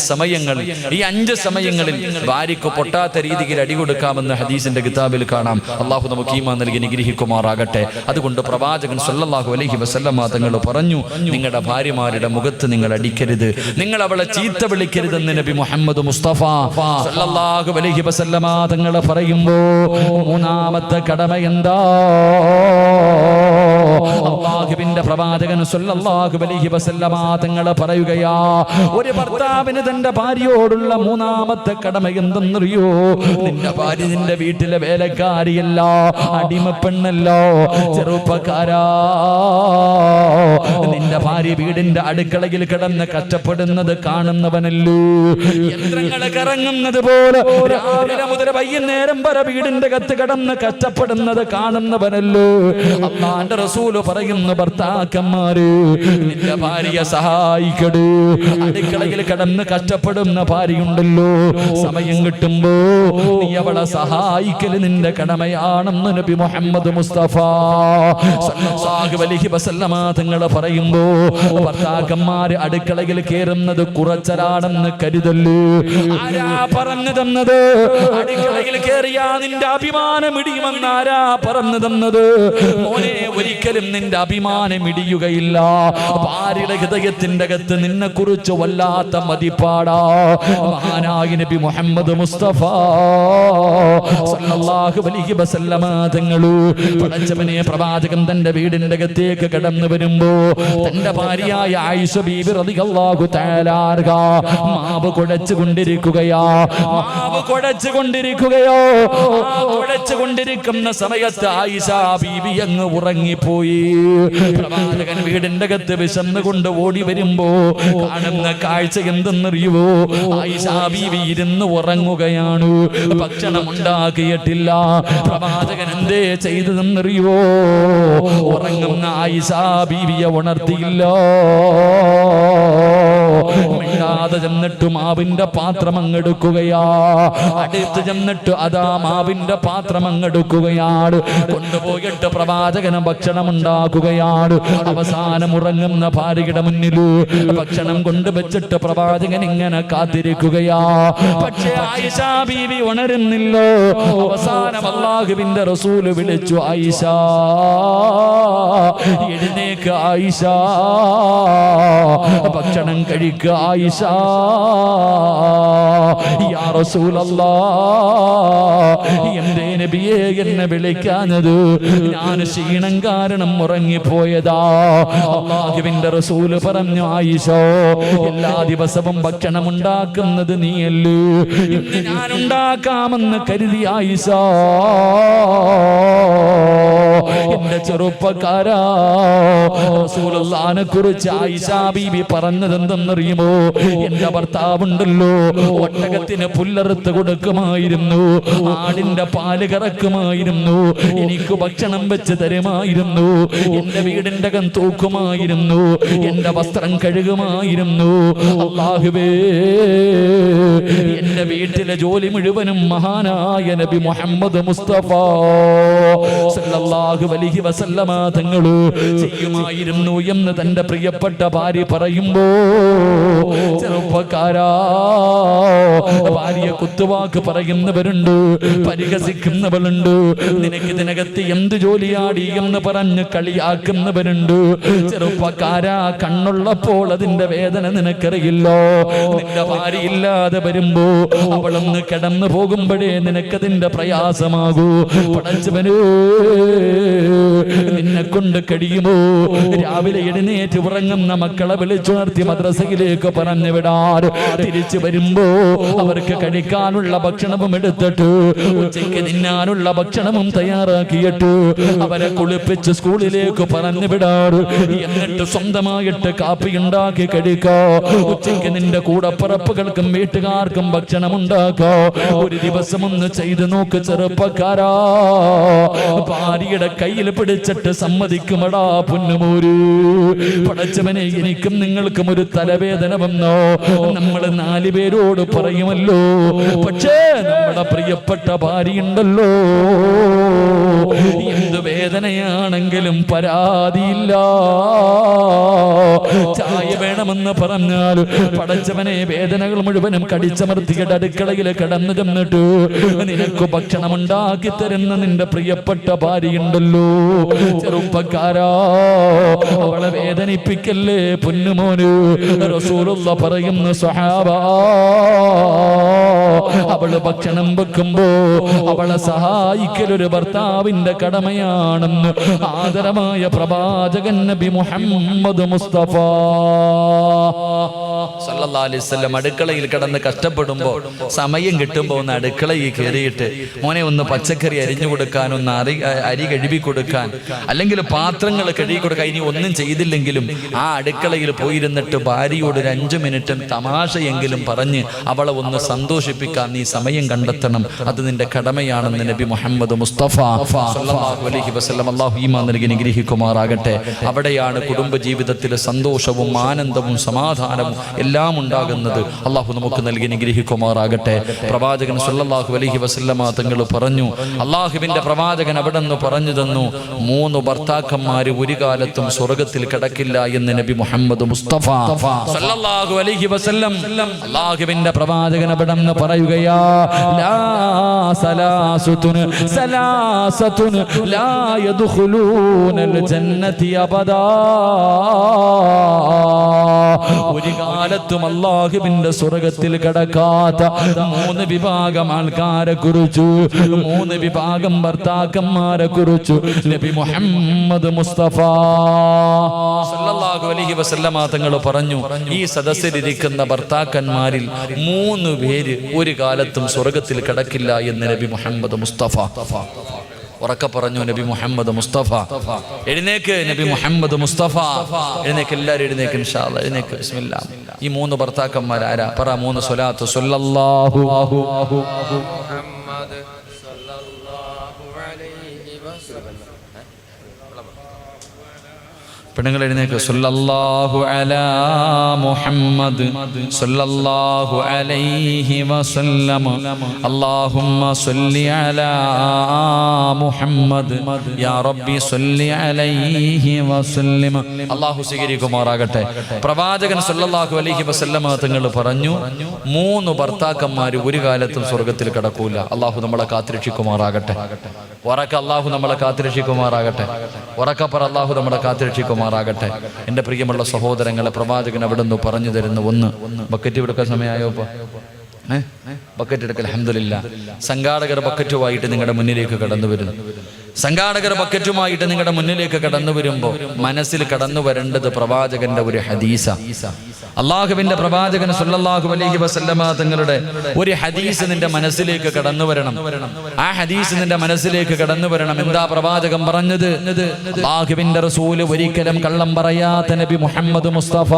സമയങ്ങളിൽ ഭാര്യയ്ക്ക് പൊട്ടാത്ത രീതിയിൽ അടി കൊടുക്കാമെന്ന് ഹദീസിന്റെ കിതാബിൽ കാണാം. അള്ളാഹു നമുക്ക് ഈമാൻ നൽകി നിഗ്രഹിക്കുമാറാകട്ടെ. അതുകൊണ്ട് പ്രവാചകൻ സല്ലല്ലാഹു അലൈഹി വസല്ലമ തങ്ങൾ പറഞ്ഞു, നിങ്ങളുടെ ഭാര്യമാരുടെ മുഖത്ത് നിങ്ങൾ അടിക്കരുത്, നിങ്ങൾ അവളെ ചീത്ത വിളിക്കരുതെന്ന് നബി മുഹമ്മദ് മുസ്തഫ സല്ലല്ലാഹു അലൈഹി വസല്ലമ തങ്ങൾ പറയുമ്പോ 3ാമത്തെ കടമ എന്താ? അല്ലാഹുവിന്റെ പ്രവാചകൻ സല്ലല്ലാഹു അലൈഹി വസല്ലമ തങ്ങൾ പറയുകയാ, ഒരു ഭർത്താവിന് തന്റെ ഭാര്യയോടുള്ള 3ാമത്തെ കടമ എന്തെന്നറിയോ? നിന്റെ ഭാര്യ നിന്റെ വീട്ടിലെ വേലക്കാരിയല്ല, അടിമപ്പെണ്ണല്ല, ചെറുപ്പക്കാരാ. നിന്റെ ഭാര്യ വീടിന്റെ അടുക്കളയിൽ കിടന്ന് കഷ്ടപ്പെടുന്നത് കാണുന്നവനല്ലോ. യന്ത്രങ്ങൾ കറങ്ങുന്നത് പോലെ രാവിലെ മുതൽ വൈകുന്നേരം വരെ വീടിന്റെ കത്ത് കിടന്ന് കഷ്ടപ്പെടുന്നത് കാണുന്നവനല്ലോ. അല്ലാഹുവിന്റെ റസൂല് പറയുന്നു, ഭർത്താക്കന്മാര് നിന്റെ ഭാര്യയെ സഹായിക്കട്. അടുക്കളയിൽ കിടന്ന് കഷ്ടപ്പെടുന്ന ഭാര്യയുണ്ടല്ലോ, സമയം കിട്ടുമ്പോ നീ അവളെ സഹായിക്കല് നിന്റെ കടമയാണെന്ന് നബി മുഹമ്മദ് മുസ്തഫ സല്ലല്ലാഹു അലൈഹി വസല്ലമ തങ്ങൾ പറയുമ്പോ, ഭർത്താക്കന്മാര് അടുക്കളയിൽ കയറുന്നത് കുറച്ചലാണെന്ന് കരുതല്ലോ. ആരാ പറഞ്ഞു തന്നത്? അടുക്കളയിൽ കയറിയാ നിന്റെ അഭിമാനം ഇടിയുമെന്ന് ആരാ പറഞ്ഞു തന്നത്? മോനെ, ഒരിക്കലും നിന്റെ അഭിമാനം ഇടിയുകയില്ല. ഭാര്യയുടെ ഹൃദയത്തിന്റെ അകത്ത് നിന്നെ കുറിച്ച് വല്ലാത്ത മതിപ്പാടാ. മഹാനായ നബി മുഹമ്മദ് മുസ്തഫ സല്ലല്ലാഹു അലൈഹി വസല്ലമ തങ്ങൾ പടച്ചവനെ, പ്രവാചകൻ തന്റെ വീടിന്റെ അകത്തേക്ക് കടന്നു വരുമ്പോ തന്റെ ഭാര്യയായ ആയിഷ ബീബി റളിയല്ലാഹു തആല അൻഹ മാവ് കുഴച്ചുകൊണ്ടിരിക്കുകയാ. കുഴച്ചുകൊണ്ടിരിക്കുന്ന സമയത്ത് ആയിഷ ബീബി അങ്ങ് ഉറങ്ങിപ്പോയി. പ്രവാചകൻ വീടിന്റെ അകത്ത് വിശന്നുകൊണ്ട് ഓടി വരുമ്പോ കാണുന്ന കാഴ്ച എന്തെന്നറിയുവോ? ആയിഷ ബീബി ഇരുന്ന് ഉറങ്ങുകയാണ്. ഭക്ഷണം ഉണ്ടാക്കിയിട്ടില്ല. പ്രവാചകൻ എന്തേ ചെയ്തതെന്നറിയുവോ? ഉറങ്ങുന്ന ആയിഷ ബീവിയെ ഉണർത്തിയില്ല. മിണ്ടാതെ ചെന്നിട്ട് മാവിന്റെ പാത്രം അങ്ങെടുക്കുകയാ. അടുത്ത് ചെന്നിട്ട് അതാ മാവിന്റെ പാത്രം അങ്ങെടുക്കുകയാണ്. കൊണ്ടുപോയിട്ട് പ്രവാചകന് ഭക്ഷണം ഉണ്ടാക്കുകയാണ്. അവസാനം ഉറങ്ങുന്ന ഭാര്യയുടെ മുന്നിൽ ഭക്ഷണം കൊണ്ടുവച്ചിട്ട് പ്രവാചകൻ ഇങ്ങനെ കാത്തിരിക്കുകയാ. പക്ഷേ ആയിഷ ബീവി ഉണരുന്നില്ല. അവസാനം അല്ലാഹുവിന്റെ റസൂല് വിളിച്ചു, ആയിഷ എഴുന്നേക്ക്, ആയിഷ ഭക്ഷണം കഴിക്കുക, ആയിഷ. യാ റസൂലല്ലാഹ്, എന്തേ നബിയേ എന്നെ വിളിക്കാഞ്ഞത്? ഞാൻ ക്ഷീണം കാരണം ഉറങ്ങിപ്പോയതാ. അല്ലാഹുവിന്റെ റസൂല് പറഞ്ഞു, ആയിഷ എല്ലാ ദിവസവും ഭക്ഷണം ഉണ്ടാക്കുന്നത് നീയല്ലേ, ഇന്ന് ഞാൻ ഉണ്ടാക്കാമെന്ന് കരുതി ആയിഷ എന്റെ ചെറുപ്പക്കാരാ, റസൂലുള്ളാഹിനെ കുറിച്ച് ആയിഷ ബീബി പറഞ്ഞത് എന്തെന്നറിയുമോ? എന്റെ ഭർത്താവുണ്ടല്ലോ, ഒട്ടകത്തിന് പുല്ലറുത്ത് കൊടുക്കുമായിരുന്നു, ആടിന്റെ പാല് കറക്കുമായിരുന്നു, എനിക്ക് ഭക്ഷണം വെച്ച് തരുമായിരുന്നു, എന്റെ വീടിന്റെ അകം തൂക്കുമായിരുന്നു, എന്റെ വസ്ത്രം കഴുകുമായിരുന്നു. അല്ലാഹുവേ, എന്റെ വീട്ടിലെ ജോലി മുഴുവനും മഹാനായ നബി മുഹമ്മദ് മുസ്തഫ സല്ലല്ലാഹു അലൈഹി വസല്ലമ തങ്ങൾ ചെയ്യുമായിരുന്നു എന്ന് തന്റെ പ്രിയപ്പെട്ട ഭാര്യ പറയുമ്പോ, ചെറുപ്പക്കാരാ, ഭാര്യ കുത്തുവാക്ക് പറയുന്നവരുണ്ട്, പരിഹസിക്കുന്നവരുണ്ട്, നിനക്ക് ഇതിനകത്ത് എന്ത് ജോലിയാടി എന്ന് പറഞ്ഞ് കളിയാക്കുന്നവരുണ്ട്. ചെറുപ്പക്കാരാ, കണ്ണുള്ളപ്പോൾ അതിന്റെ വേദന നിനക്കറിയില്ലോ. നിന്റെ ഭാര്യ ഇല്ലാതെ വരുമ്പോ അവളൊന്ന് കിടന്നു പോകുമ്പോഴേ നിനക്കതിന്റെ പ്രയാസമാകൂ. പടച്ചവനേ, നിന്നെ കൊണ്ട് കഴിയുമോ രാവിലെ എഴുന്നേറ്റ് ഉറങ്ങുന്ന മക്കളെ വിളിച്ചുണർത്തി മദ്രസയിലേക്ക് പറഞ്ഞു വിടാർ, തിരിച്ചു വരുമ്പോ അവർക്ക് കഴിക്കാനുള്ള ഭക്ഷണവും എടുത്തിട്ട് ഉച്ചയ്ക്ക് തിന്നാനുള്ള ഭക്ഷണവും തയ്യാറാക്കിയിട്ട് അവരെ കുളിപ്പിച്ച് സ്കൂളിലേക്ക് പറഞ്ഞു വിടാറ്. എന്നിട്ട് സ്വന്തമായിട്ട് കാപ്പി ഉണ്ടാക്കി കഴിക്കോ. ഉച്ചയ്ക്ക് നിന്റെ കൂടപ്പിറപ്പുകൾക്കും വീട്ടുകാർക്കും ഭക്ഷണം ഉണ്ടാക്കോ. ഒരു ദിവസം ഒന്ന് ചെയ്തു നോക്ക് ചെറുപ്പക്കാരാ. ഭാര്യയുടെ കയ്യിൽ പിടിച്ചിട്ട് സമ്മതിക്കുമടാ പൊന്നുമോര്, പടച്ചവനെ, എനിക്കും നിങ്ങൾക്കും ഒരു തലവേദന വന്നോ? നമ്മൾ 4 പേരോട് പറയുമല്ലോ, പക്ഷേ നമ്മുടെ പ്രിയപ്പെട്ട ഭാര്യയുണ്ടല്ലോ, എന്ത് വേദനയാണെങ്കിലും പരാതിയില്ല. ചായ വേണമെന്ന് പറഞ്ഞാൽ പടച്ചവനെ വേദനകൾ മുഴുവനും കടിച്ചമർത്തിയിട്ട് അടുക്കളയിൽ കിടന്നു ചെന്നിട്ട് നിനക്ക് ഭക്ഷണം ഉണ്ടാക്കി തരുന്ന നിന്റെ പ്രിയപ്പെട്ട ഭാര്യയുണ്ടല്ലോ. ചെറുപ്പക്കാരാ, അവളെ വേദനിപ്പിക്കല്ലേ പൊന്നുമോന്. റസൂലുള്ള പറയുന്ന സ്വഹാബാ, അവള് ഭക്ഷണം വെക്കുമ്പോ അവളെ സഹായിക്കലൊരു ഭർത്താവിന്റെ കടമയാണെന്ന് ആദരമായ പ്രവാചകൻ നബി മുഹമ്മദ് മുസ്തഫ സല്ലല്ലാഹു അലൈഹി വസല്ലം അടുക്കളയിൽ കിടന്ന് കഷ്ടപ്പെടുമ്പോ സമയം കിട്ടുമ്പോ ഒന്ന് അടുക്കളയിൽ കയറിയിട്ട് മോനെ ഒന്ന് പച്ചക്കറി അരിഞ്ഞു കൊടുക്കാൻ, ഒന്ന് അരി കഴുകി കൊടുക്കാൻ, അല്ലെങ്കിൽ പാത്രങ്ങൾ കഴുകി കൊടുക്കാൻ, ഇനി ഒന്നും ചെയ്തില്ലെങ്കിലും ആ അടുക്കളയിൽ പോയിരുന്നിട്ട് ഭാര്യയോട് ഒരു 5 മിനിറ്റ് തമാശയെങ്കിലും പറഞ്ഞ് അവളെ ഒന്ന് സന്തോഷിപ്പിക്കാൻ നീ സമയം കണ്ടെത്തണം. അത് നിന്റെ കടമയാണെന്ന് നബി മുഹമ്മദ് മുസ്തഫ സല്ലല്ലാഹു അലൈഹി വസല്ലം അല്ലാഹു ഈമാൻ നൽകി അനുഗ്രഹിക്കുമാറാകട്ടെ. അവിടെയാണ് കുടുംബ ജീവിതത്തിലെ സന്തോഷവും ആനന്ദവും സമാധാനവും എല്ലാം ഉണ്ടാകുന്നത്. അള്ളാഹു നമുക്ക് നൽകി അനുഗ്രഹിക്കുമാറാകട്ടെ. പ്രവാചകൻ സല്ലല്ലാഹു അലൈഹി വസല്ലമ തങ്ങൾ പറഞ്ഞു, അള്ളാഹുവിന്റെ പ്രവാചകൻ അവിടെ നിന്ന് പറഞ്ഞു തന്നു, 3 ഭർത്താക്കന്മാര് ഒരു കാലത്തും സ്വർഗത്തിൽ കിടക്കില്ല എന്ന് നബി മുഹമ്മദ് മുസ്തഫ സല്ലല്ലാഹു അലൈഹി വസല്ലം. അള്ളാഹുവിന്റെ പ്രവാചകൻ അവിടെ നിന്ന് പറയുകയാ, ലാ സലാസത്തുൻ സലാസത്തുൻ ലാ യദ്ഖുലൂനൽ ജന്നതി അബദാ. ഒരു കാലത്തും അല്ലാഹുവിന്റെ സ്വർഗ്ഗത്തിൽ കടക്കാത്ത 3 വിഭാഗം ആൾക്കാരെ കുറിച്ചു, 3 വിഭാഗം ഭർത്താക്കന്മാരെ കുറിച്ചു നബി മുഹമ്മദ് മുസ്തഫ സല്ലല്ലാഹു അലൈഹി വസല്ലമ തങ്ങൾ പറഞ്ഞു, ഈ സദസ്സിലിരിക്കുന്ന ഭർത്താക്കന്മാരിൽ 3 പേര് ഒരു കാലത്തും സ്വർഗ്ഗത്തിൽ കടക്കില്ല എന്ന് നബി മുഹമ്മദ് മുസ്തഫ. ഉറക്കെ പറഞ്ഞു നബി മുഹമ്മദ് മുസ്തഫ. എഴുന്നേക്ക് നബി മുഹമ്മദ് മുസ്തഫ. എഴുന്നേക്ക്, എല്ലാവരും എഴുന്നേക്ക് ഇൻഷാ അല്ലാഹ്. എഴുന്നേക്ക്. ബിസ്മില്ലാ. ഈ 3 ഭർത്താക്കന്മാർ ആരാ? പറ 3 സ്വലാത്ത്. സല്ലല്ലാഹു മുഹമ്മദ് സല്ലല്ലാഹു അലൈഹി വസല്ലം. പെണ്ണുങ്ങൾ എഴുന്നേക്ക്. സല്ലല്ലാഹു അലാ മുഹമ്മദ് സല്ലല്ലാഹു അലൈഹി വസല്ലം. അല്ലാഹുമ്മ സല്ലി അലാ മുഹമ്മദ് യാ റബ്ബി സല്ലി അലൈഹി വസല്ലം. അല്ലാഹു സ്വീകരിക്കുമാറാകട്ടെ. പ്രവാചകൻ സല്ലല്ലാഹു അലൈഹി വസല്ലം തങ്ങൾ പറഞ്ഞു, 3 ഭർത്താക്കന്മാർ ഒരു കാലത്തും സ്വർഗ്ഗത്തിൽ കടക്കൂല. അല്ലാഹു നമ്മളെ കാത്തിരക്ഷിക്കുമാറാകട്ടെ. ഉറക്ക അല്ലാഹു നമ്മളെ കാത്തിരക്ഷിക്കുമാറാകട്ടെ. ഉറക്കപ്പറ അല്ലാഹു നമ്മളെ കാത്തിരക്ഷിക്കുമാറാകട്ടെ. എന്റെ പ്രിയമുള്ള സഹോദരങ്ങളെ, പ്രവാചകൻ അവിടെ നിന്ന് പറഞ്ഞു തരുന്നു. 1 ബക്കറ്റ് എടുക്കാൻ സമയമായോ? ബക്കറ്റ് എടുക്കൽ. അൽഹംദുലില്ലാ. സംഘാടകർ ബക്കറ്റുമായിട്ട് നിങ്ങളുടെ മുന്നിലേക്ക് കടന്നു വരുന്നു. സംഘാടകർ ബക്കറ്റുമായിട്ട് നിങ്ങളുടെ മുന്നിലേക്ക് കടന്നു വരുമ്പോൾ മനസ്സിൽ കടന്നു വരേണ്ടത് പ്രവാചകന്റെ ഒരു ഹദീസ. അള്ളാഹുവിന്റെ പ്രവാചകൻ സല്ലല്ലാഹു അലൈഹി വസല്ലമ തങ്ങളുടെ ഒരു ഹദീസ് നിന്റെ മനസ്സിലേക്ക് കടന്നു വരണം. ആ ഹദീസ് നിന്റെ മനസ്സിലേക്ക് കടന്നു വരണം. എന്താ പ്രവാചകൻ പറഞ്ഞത്? അള്ളാഹുവിന്റെ റസൂൽ ഒരിക്കലും കള്ളം പറയാത്ത നബി മുഹമ്മദ് മുസ്തഫ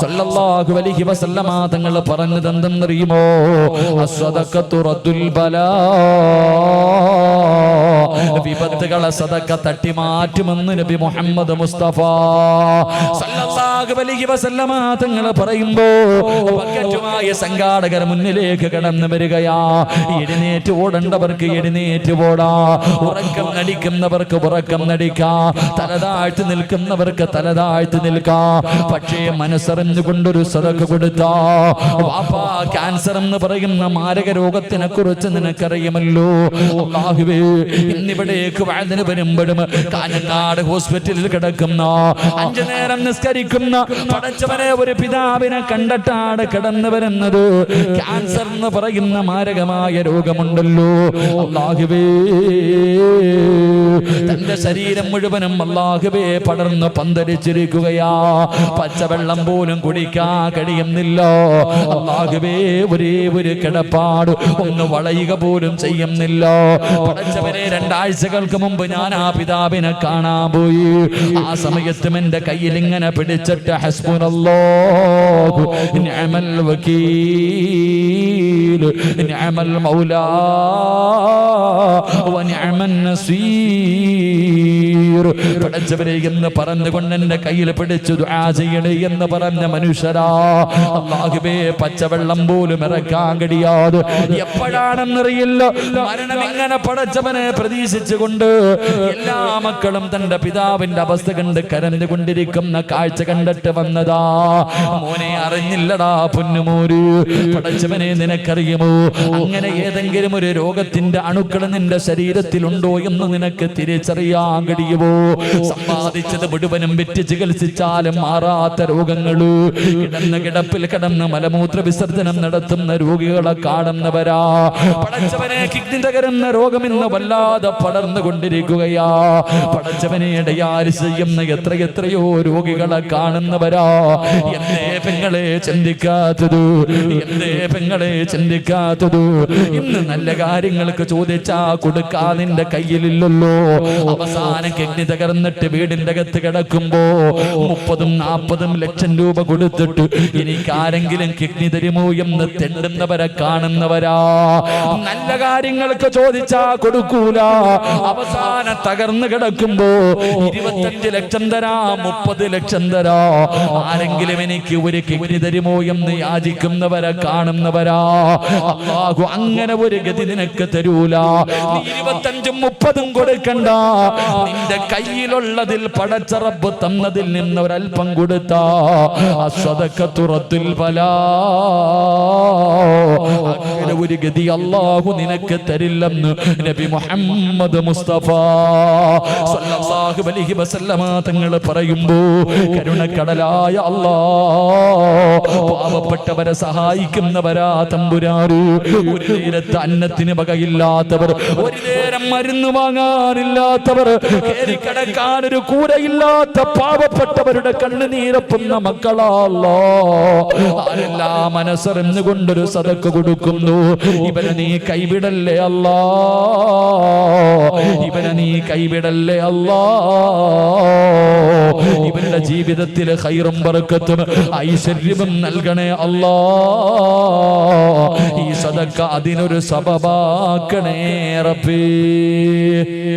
സല്ലല്ലാഹു അലൈഹി വസല്ലമ തങ്ങൾ പറഞ്ഞത് എന്തെന്നറിയുമോ? അസ്സദഖത്തു റദ്ദുൽ ബലാ, വിപത്തുകളെ സദഖ തട്ടിമാറ്റുമെന്ന് നബി മുഹമ്മദ് മുസ്തഫ സല്ലല്ലാഹു അലൈഹി വസല്ലമ തങ്ങൾ പറയുമ്പോ പക്കറ്റുമായ സംഘാടകർ മുന്നിലേക്ക് കടന്നു വരികയാ. എഴുന്നേറ്റ് ഓടേണ്ടവർക്ക് എഴുന്നേറ്റ് ഓടാ, ഉറക്കം നടിക്കുന്നവർക്ക് ഉറക്കം നടിക്കാ, തലതാഴ്ത്തി നിൽക്കുന്നവർക്ക് തലതാഴ്ത്തി നിൽക്കാ. പക്ഷേ മനസ്സറിഞ്ഞുകൊണ്ടൊരു സദഖ കൊടുത്താ, വാപ്പാ ക്യാൻസർ എന്ന് പറയുന്ന മാരക രോഗത്തിനെ കുറിച്ച് നിനക്കറിയുമല്ലോ. അല്ലാഹുവേ, ഇന്നിവിടേക്ക് വഅദിന് വരുമ്പോഴും കാഞ്ഞങ്ങാട് ഹോസ്പിറ്റലിൽ കിടക്കുന്ന 5 നേരം നിസ്കരിക്കുന്ന പടച്ചവനെ ഒരു പിതാവിനെ കണ്ടിട്ടാണ് കടന്നു വരുന്നത്. ക്യാൻസർ എന്ന് പറയുന്ന മാരകമായ രോഗമുണ്ടല്ലോ. അല്ലാഹുവേ, തന്റെ ശരീരം മുഴുവനും അല്ലാഹുവേ പടർന്ന് പന്തരിച്ചിരിക്കുകയാ. പച്ചവെള്ളം പോലും കുടിക്കാൻ കഴിയുന്നില്ല. അല്ലാഹുവേ, ഒരേ ഒരു കിടപ്പാട്, ഒന്ന് വളയുക പോലും ചെയ്യുന്നില്ല. പടച്ചവനെ, 2 ആഴ്ചകൾക്ക് മുമ്പ് ഞാൻ ആ പിതാവിനെ കാണാൻ പോയി. ആ സമയത്തും എന്റെ കയ്യിൽ ഇങ്ങനെ പിടിച്ചിട്ട് ഹസ്ബുനല്ലാഹു നിഅമൽ വകീൽ നിഅമൽ മൗലാ വ നിഅമൻ നസീർ, പടച്ചവനെ എന്ന് പറഞ്ഞുകൊണ്ട് എന്റെ കയ്യിൽ പിടിച്ചു ദുആ ചെയ്യണേ എന്ന് പറഞ്ഞ മനുഷ്യരാ. അല്ലാഹുവേ, പച്ചവെള്ളം പോലും ഇറക്കാൻ കഴിയാതെ എപ്പോഴാണെന്നറിയില്ല മരണം ഇങ്ങനെ പടച്ചവനെ പ്രതീക്ഷിച്ചുകൊണ്ട് എല്ലാ മക്കളും തന്റെ പിതാവിന്റെ അവസ്ഥ കണ്ട് കരഞ്ഞുകൊണ്ടിരിക്കുന്ന കാഴ്ച കണ്ടിട്ട് വന്നതാ. മോനെ, അറിഞ്ഞില്ലടാ പൊന്നുമോര്, പടച്ചവനെ നിനക്കറിയുമോ, അങ്ങനെ ഏതെങ്കിലും ഒരു രോഗത്തിന്റെ അണുക്കൾ നിന്റെ ശരീരത്തിലുണ്ടോ എന്ന് നിനക്ക് തിരിച്ചറിയാൻ കഴിയുമോ? സമ്പാദിച്ചത് മുഴുവനും വിറ്റ് ചികിത്സിച്ചാലും മാറാത്ത രോഗങ്ങള്, കിടന്ന കിടപ്പിൽ കിടന്ന് മലമൂത്ര വിസർജനം നടത്തുന്ന രോഗികളെ കാണുന്നവരാ. പടച്ചവനെ, കിഡ്നി തകരുന്ന രോഗം ഇന്ന് വല്ലാതെ പടർന്നുകൊണ്ടിരിക്കുകയാ. പടച്ചവനെ, ഡയാലിസിസ് ചെയ്യുന്ന എത്രയോ രോഗികളെ കാണുന്നവരാ. എന്തേ പെങ്ങളെ ചിന്തിക്കാത്തത്? എന്തേ പെങ്ങളെ ചിന്തിക്കാത്തത്? ഇന്ന് നല്ല കാര്യങ്ങൾക്ക് ചോദിച്ചാ കൊടുക്കാൻ നിന്റെ കയ്യിലില്ലല്ലോ. അവസാനം കിഡ്നി തകർന്നിട്ട് വീടിന്റെ അകത്ത് കിടക്കുമ്പോ 30-40 ലക്ഷം രൂപ കൊടുത്തിട്ട് എനിക്ക് ആരെങ്കിലും കിഡ്നി തരുമോ എന്ന് തെണ്ടുന്നവരെ കാണുന്നവരാ. നല്ല കാര്യങ്ങൾക്ക് ചോദിച്ചാ കൊടുക്കൂല. അവസാനം തകർന്നു കിടക്കുമ്പോ 25 ലക്ഷം തരാ, 30 ലക്ഷം തരാ, ആരെങ്കിലും എനിക്ക് ഒരു കിഡ്നി തരുമോ എന്ന് യാചിക്കുന്നവരെ കാണുന്നവരാ. അല്ലാഹു അങ്ങനെ ഒരു ഗതി നിനക്ക് തരൂല. നീ 25-30 കൊടുക്കണ്ട. നിന്റെ കയ്യിലുള്ളതിൽ പടച്ച റബ്ബ് തന്നതിൽ നിന്ന് ഒരൽപ്പം കൊടുത്താ അസ്സദഖത്തു റദ്ദുൽ ബലാ. അങ്ങനെ ഒരു ഗതി അല്ലാഹു നിനക്ക് തരില്ലെന്ന് നബി മുഹമ്മദ് മുസ്തഫ സല്ലല്ലാഹു അലൈഹി വസല്ലമ തങ്ങൾ പറയുമ്പോ, കരുണക്കടലായ അല്ലാഹ് പാവപ്പെട്ടവരെ സഹായിക്കുന്നവരാ തമ്പുരാന്. ഒരു നേരത്തെ അന്നത്തിന് വകയില്ലാത്തവർ, ഒരു നേരം മരുന്ന് വാങ്ങാനില്ലാത്തവർ, കിടക്കാൻ ഒരു കൂരയില്ലാത്ത പാവപ്പെട്ടവരുടെ കണ്ണുനീരപ്പുന്ന മക്കളാല്ലോ. ആരെല്ലാം മനസ്സറിഞ്ഞുകൊണ്ടൊരു സദഖ കൊടുക്കുന്നു. ഇവനെ നീ കൈവിടല്ലേ അല്ലാ, ഇവനെ നീ കൈവിടല്ലേ അല്ലാ. ഇവരുടെ ജീവിതത്തിൽ ഖൈറും ബറക്കത്തും ഐശ്വര്യവും നൽകണേ അല്ലാ. ഈ സദഖ അതിനൊരു സബബാക്കണേ റബ്ബേ.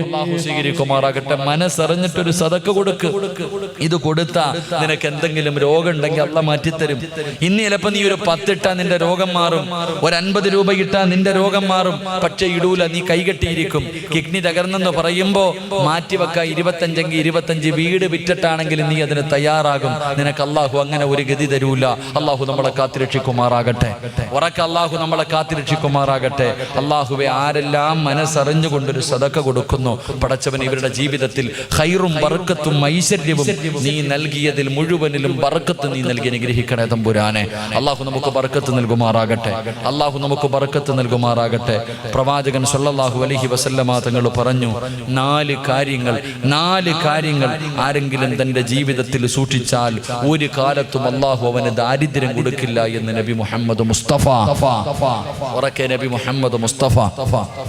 അല്ലാഹു സ്വീകരിക്കുമാറാകട്ടെ. മനസ്സറിഞ്ഞിട്ടൊരു സദഖ കൊടുക്ക്. ഇത് കൊടുത്താ നിനക്ക് എന്തെങ്കിലും രോഗം ഉണ്ടെങ്കിൽ അല്ലാഹ് മാറ്റിത്തരും. ഇന്ന് ചിലപ്പോ നീ ഒരു 10 ഇട്ടാ നിന്റെ രോഗം മാറും, ഒരു 50 രൂപ ഇട്ടാ നിന്റെ രോഗം മാറും. പക്ഷെ ഇടൂല, നീ കൈകെട്ടിയിരിക്കും. കിഡ്നി തകർന്നെന്ന് പറയുമ്പോ മാറ്റിവെക്ക. 25 എങ്കിൽ 25, വീട് വിറ്റിട്ടാണെങ്കിൽ നീ അതിന് തയ്യാറാകും. നിനക്ക് അല്ലാഹു അങ്ങനെ ഒരു ഗതി തരൂല. അല്ലാഹു നമ്മളെ കാത്തിരക്ഷിക്കുമാറാകട്ടെ. ഉറക്ക അല്ലാഹു നമ്മളെ കാത്തിരക്ഷിക്കുമാറാകട്ടെ. അല്ലാഹുവേ, ആരെല്ലാം മനസ്സറിഞ്ഞുകൊണ്ടൊരു സദഖ കൊടുക്കുന്നു പടച്ചവൻ, ഇവരുടെ ജീവിതത്തിൽ ഖൈറും ബർക്കത്തും ഐശ്വര്യവും നീ നൽകിയതിൽ മുഴുവനിലും ബർക്കത്ത് നീ നൽകി അനുഗ്രഹിക്കണേ തമ്പുരാനെ. അല്ലാഹു നമുക്ക് ബർക്കത്ത് നൽകുമാറാകട്ടെ. അല്ലാഹു നമുക്ക് ബർക്കത്ത് നൽകുമാറാകട്ടെ. പ്രവാചകൻ സല്ലല്ലാഹു അലൈഹി വസല്ലമ തങ്ങൾ പറഞ്ഞു, 4 കാര്യങ്ങൾ ആരെങ്കിലും തൻ്റെ ജീവിതത്തിൽ സൂക്ഷിച്ചാൽ ഒരു കാലത്തും അല്ലാഹു അവന് ദാരിദ്ര്യം കൊടുക്കില്ല എന്ന് നബി മുഹമ്മദ് മുസ്തഫ. ഉറക്കെ നബി മുഹമ്മദ് മുസ്തഫ.